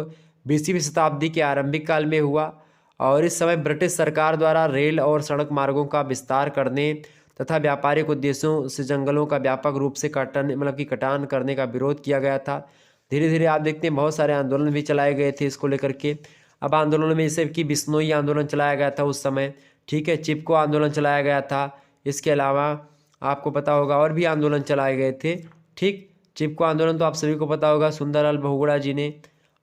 20वीं शताब्दी के आरंभिक काल में हुआ, और इस समय ब्रिटिश सरकार द्वारा रेल और सड़क मार्गों का विस्तार करने तथा व्यापारिक उद्देश्यों से जंगलों का व्यापक रूप से कटान करने का विरोध किया गया था। धीरे धीरे आप देखते हैं बहुत सारे आंदोलन भी चलाए गए थे इसको लेकर के। अब आंदोलन में जैसे कि बिश्नोई आंदोलन चलाया गया था उस समय। ठीक है, चिपको आंदोलन चलाया गया था। इसके अलावा आपको पता होगा और भी आंदोलन चलाए गए थे। ठीक, चिपको आंदोलन तो आप सभी को पता होगा, सुंदरलाल बहुगुणा जी ने।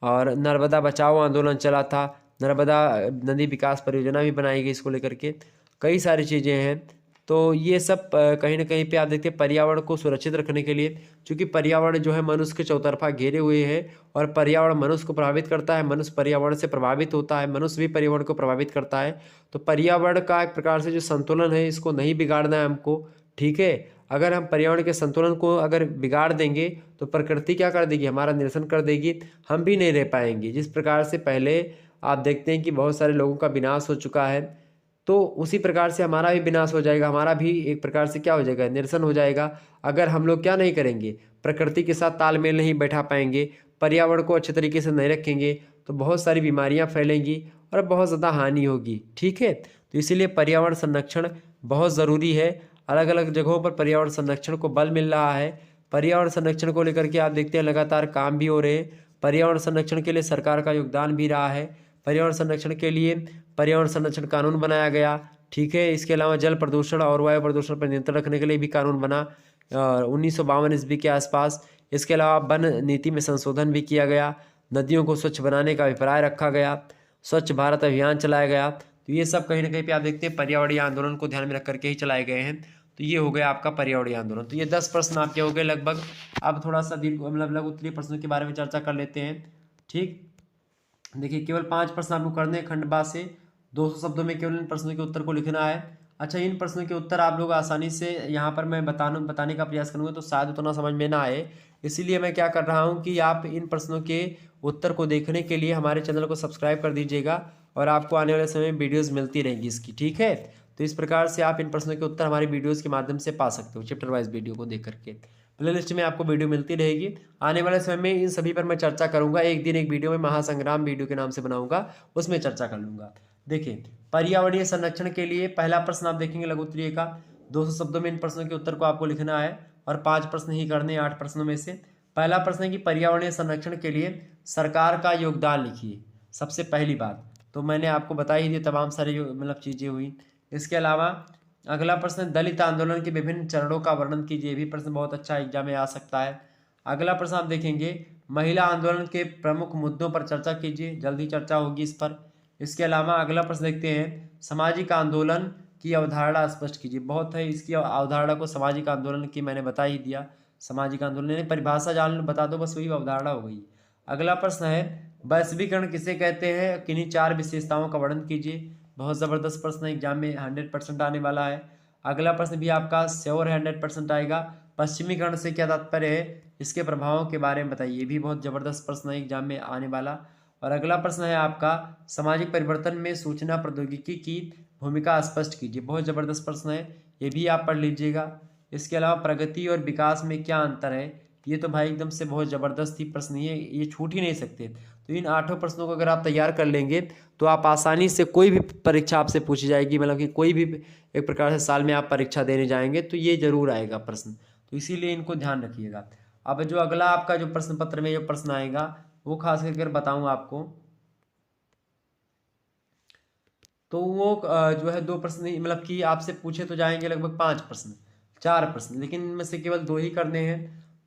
और नर्मदा बचाओ आंदोलन चला था, नर्मदा नदी विकास परियोजना भी बनाई गई इसको लेकर के, कई सारी चीज़ें हैं। तो ये सब कहीं ना कहीं पे आप देखते हैं पर्यावरण को सुरक्षित रखने के लिए, क्योंकि पर्यावरण जो है मनुष्य के चौतरफा घेरे हुए है, और पर्यावरण मनुष्य को प्रभावित करता है, मनुष्य पर्यावरण से प्रभावित होता है, मनुष्य भी पर्यावरण को प्रभावित करता है। तो पर्यावरण का एक प्रकार से जो संतुलन है इसको नहीं बिगाड़ना है हमको। ठीक है, अगर हम पर्यावरण के संतुलन को अगर बिगाड़ देंगे तो प्रकृति क्या कर देगी, हमारा निरसन कर देगी, हम भी नहीं रह पाएंगे। जिस प्रकार से पहले आप देखते हैं कि बहुत सारे लोगों का विनाश हो चुका है, तो उसी प्रकार से हमारा भी विनाश हो जाएगा, हमारा भी एक प्रकार से क्या हो जाएगा, निरसन हो जाएगा। अगर हम लोग क्या नहीं करेंगे, प्रकृति के साथ तालमेल नहीं बैठा पाएंगे, पर्यावरण को अच्छे तरीके से नहीं रखेंगे, तो बहुत सारी बीमारियां फैलेंगी और बहुत ज़्यादा हानि होगी। ठीक है, तो इसीलिए पर्यावरण संरक्षण बहुत ज़रूरी है। अलग अलग जगहों पर पर्यावरण संरक्षण को बल मिल रहा है। पर्यावरण संरक्षण को लेकर के आप देखते हैं लगातार काम भी हो रहे हैं। पर्यावरण संरक्षण के लिए सरकार का योगदान भी रहा है। पर्यावरण संरक्षण के लिए पर्यावरण संरक्षण कानून बनाया गया। ठीक है, इसके अलावा जल प्रदूषण और वायु प्रदूषण पर नियंत्रण रखने के लिए भी कानून बना 1952 ईस्वी के आसपास। इसके अलावा वन नीति में संशोधन भी किया गया, नदियों को स्वच्छ बनाने का अभिप्राय रखा गया, स्वच्छ भारत अभियान चलाया गया। तो ये सब कहीं ना कहीं पे आप देखते हैं पर्यावरणीय आंदोलन को ध्यान में रख करके ही चलाए गए हैं। तो ये हो गया आपका पर्यावरणीय आंदोलन। तो ये 10 प्रश्न आपके हो गए लगभग। अब थोड़ा सा दीर्घ लघु उत्तरीय प्रश्नों के बारे में चर्चा कर लेते हैं। ठीक, देखिए केवल 5 प्रश्न आपको करने हैं खंडवा से, 200 शब्दों में केवल इन प्रश्नों के उत्तर को लिखना है। अच्छा, इन प्रश्नों के उत्तर आप लोग आसानी से यहाँ पर मैं बताने का प्रयास करूँगा तो शायद उतना समझ में ना आए, इसीलिए मैं क्या कर रहा हूँ कि आप इन प्रश्नों के उत्तर को देखने के लिए हमारे चैनल को सब्सक्राइब कर दीजिएगा, और आपको आने वाले समय में वीडियोज़ मिलती रहेंगी इसकी। ठीक है, तो इस प्रकार से आप इन प्रश्नों के उत्तर हमारी वीडियोज़ के माध्यम से पा सकते हो, चैप्टर वाइज वीडियो को देख करके। प्लेलिस्ट में आपको वीडियो मिलती रहेगी। आने वाले समय में इन सभी पर मैं चर्चा करूंगा। एक दिन एक वीडियो में महासंग्राम वीडियो के नाम से बनाऊंगा, उसमें चर्चा कर लूंगा। देखिए, पर्यावरणीय संरक्षण के लिए पहला प्रश्न आप देखेंगे लघु उत्तरीय का। 200 शब्दों में इन प्रश्नों के उत्तर को आपको लिखना है और 5 प्रश्न ही करने हैं 8 प्रश्नों में से। पहला प्रश्न है कि पर्यावरणीय संरक्षण के लिए सरकार का योगदान लिखिए। सबसे पहली बात तो मैंने आपको बता ही दी, तमाम सारी जो चीज़ें हुई। इसके अलावा अगला प्रश्न, दलित आंदोलन के विभिन्न चरणों का वर्णन कीजिए। ये भी प्रश्न बहुत अच्छा एग्जाम में आ सकता है। अगला प्रश्न आप देखेंगे, महिला आंदोलन के प्रमुख मुद्दों पर चर्चा कीजिए। जल्दी चर्चा होगी इस पर। इसके अलावा अगला प्रश्न देखते हैं, सामाजिक आंदोलन की अवधारणा स्पष्ट कीजिए। बहुत है, इसकी अवधारणा को सामाजिक आंदोलन की मैंने बता ही दिया। सामाजिक आंदोलन परिभाषा जान बता दो, बस वही अवधारणा हो गई। अगला प्रश्न है, वैश्वीकरण किसे कहते हैं, किन्हीं 4 विशेषताओं का वर्णन कीजिए। बहुत ज़बरदस्त प्रश्न एग्जाम में 100% आने वाला है। अगला प्रश्न भी आपका श्योर 100% आएगा। पश्चिमीकरण से क्या तात्पर्य है, इसके प्रभावों के बारे में बताइए। भी बहुत ज़बरदस्त प्रश्न है एग्जाम में आने वाला। और अगला प्रश्न है आपका, सामाजिक परिवर्तन में सूचना प्रौद्योगिकी की भूमिका स्पष्ट कीजिए। बहुत ज़बरदस्त प्रश्न है, ये भी आप पढ़ लीजिएगा। इसके अलावा प्रगति और विकास में क्या अंतर है, ये तो भाई एकदम से बहुत ज़बरदस्त ही प्रश्न है, ये छूट ही नहीं सकते। तो इन 8 प्रश्नों को अगर आप तैयार कर लेंगे तो आप आसानी से कोई भी परीक्षा आपसे पूछी जाएगी, मतलब कि कोई भी एक प्रकार से साल में आप परीक्षा देने जाएंगे तो ये जरूर आएगा प्रश्न, तो इसीलिए इनको ध्यान रखिएगा। अब जो अगला आपका जो प्रश्न पत्र में जो प्रश्न आएगा वो खास करके बताऊँ आपको, तो वो जो है 2 प्रश्न, मतलब कि आपसे पूछे तो जाएंगे लगभग 5 प्रश्न, 4 प्रश्न, लेकिन इनमें से केवल 2 ही करने हैं।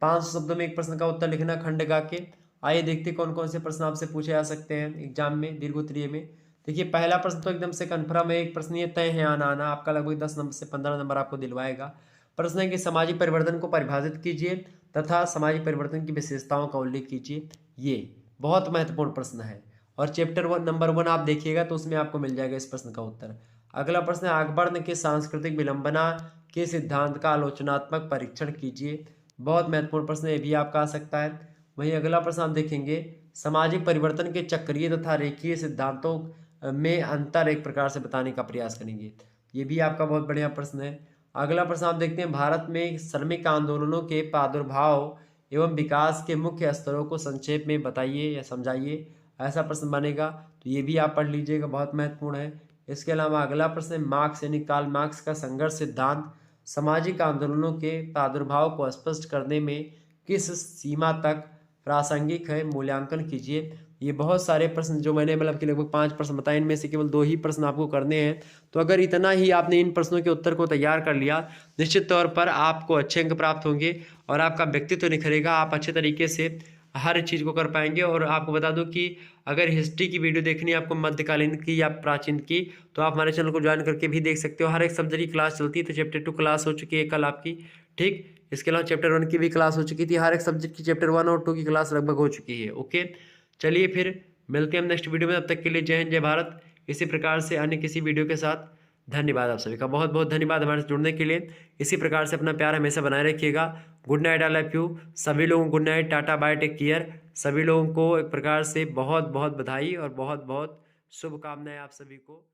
500 शब्दों में एक प्रश्न का उत्तर लिखना खंड गा के। आइए देखते कौन कौन से प्रश्न आपसे पूछे जा सकते हैं एग्जाम में दीर्घ उत्तरीय में। देखिए, पहला प्रश्न तो एकदम से कन्फर्म है, एक प्रश्न ये तय है आना आना, आपका लगभग 10 नंबर से 15 नंबर आपको दिलवाएगा। प्रश्न है कि सामाजिक परिवर्तन को परिभाषित कीजिए तथा सामाजिक परिवर्तन की विशेषताओं का उल्लेख कीजिए। ये बहुत महत्वपूर्ण प्रश्न है और चैप्टर 1 नंबर 1 आप देखिएगा तो उसमें आपको मिल जाएगा इस प्रश्न का उत्तर। अगला प्रश्न है, अकबर के सांस्कृतिक विलंबना के सिद्धांत का आलोचनात्मक परीक्षण कीजिए। बहुत महत्वपूर्ण प्रश्न ये भी आपका आ सकता है। वहीं अगला प्रश्न आप देखेंगे, सामाजिक परिवर्तन के चक्रीय तथा रेखीय सिद्धांतों में अंतर एक प्रकार से बताने का प्रयास करेंगे। ये भी आपका बहुत बढ़िया प्रश्न है। अगला प्रश्न आप देखते हैं, भारत में श्रमिक आंदोलनों के प्रादुर्भाव एवं विकास के मुख्य स्तरों को संक्षेप में बताइए या समझाइए। ऐसा प्रश्न बनेगा तो ये भी आप पढ़ लीजिएगा, बहुत महत्वपूर्ण है। इसके अलावा अगला प्रश्न, मार्क्स यानी कार्ल मार्क्स का संघर्ष सिद्धांत सामाजिक आंदोलनों के प्रादुर्भाव को स्पष्ट करने में किस सीमा तक प्रासंगिक है, मूल्यांकन कीजिए। ये बहुत सारे प्रश्न जो मैंने मतलब कि लगभग 5 प्रश्न बताए, इनमें से केवल 2 ही प्रश्न आपको करने हैं। तो अगर इतना ही आपने इन प्रश्नों के उत्तर को तैयार कर लिया, निश्चित तौर पर आपको अच्छे अंक प्राप्त होंगे और आपका व्यक्तित्व निखरेगा। आप अच्छे तरीके से हर चीज़ को कर पाएंगे। और आपको बता दूं कि अगर हिस्ट्री की वीडियो देखनी है आपको, मध्यकालीन की या प्राचीन की, तो आप हमारे चैनल को ज्वाइन करके भी देख सकते हो। हर एक सब्जेक्ट की क्लास चलती है। तो चैप्टर 2 क्लास हो चुकी है कल आपकी, ठीक। इसके अलावा चैप्टर 1 की भी क्लास हो चुकी थी। हर एक सब्जेक्ट की चैप्टर 1 और 2 की क्लास लगभग हो चुकी है। ओके, चलिए फिर मिलते हैं हम नेक्स्ट वीडियो में। तब तक के लिए जय हिंद, जय भारत। इसी प्रकार से अन्य किसी वीडियो के साथ धन्यवाद। आप सभी का बहुत बहुत धन्यवाद हमारे से जुड़ने के लिए। इसी प्रकार से अपना प्यार हमेशा बनाए रखिएगा। Good night, I love you. सभी लोगों को good night, tata, bye, take care. सभी लोगों को एक प्रकार से बहुत बहुत बधाई और बहुत बहुत शुभकामनाएं आप सभी को।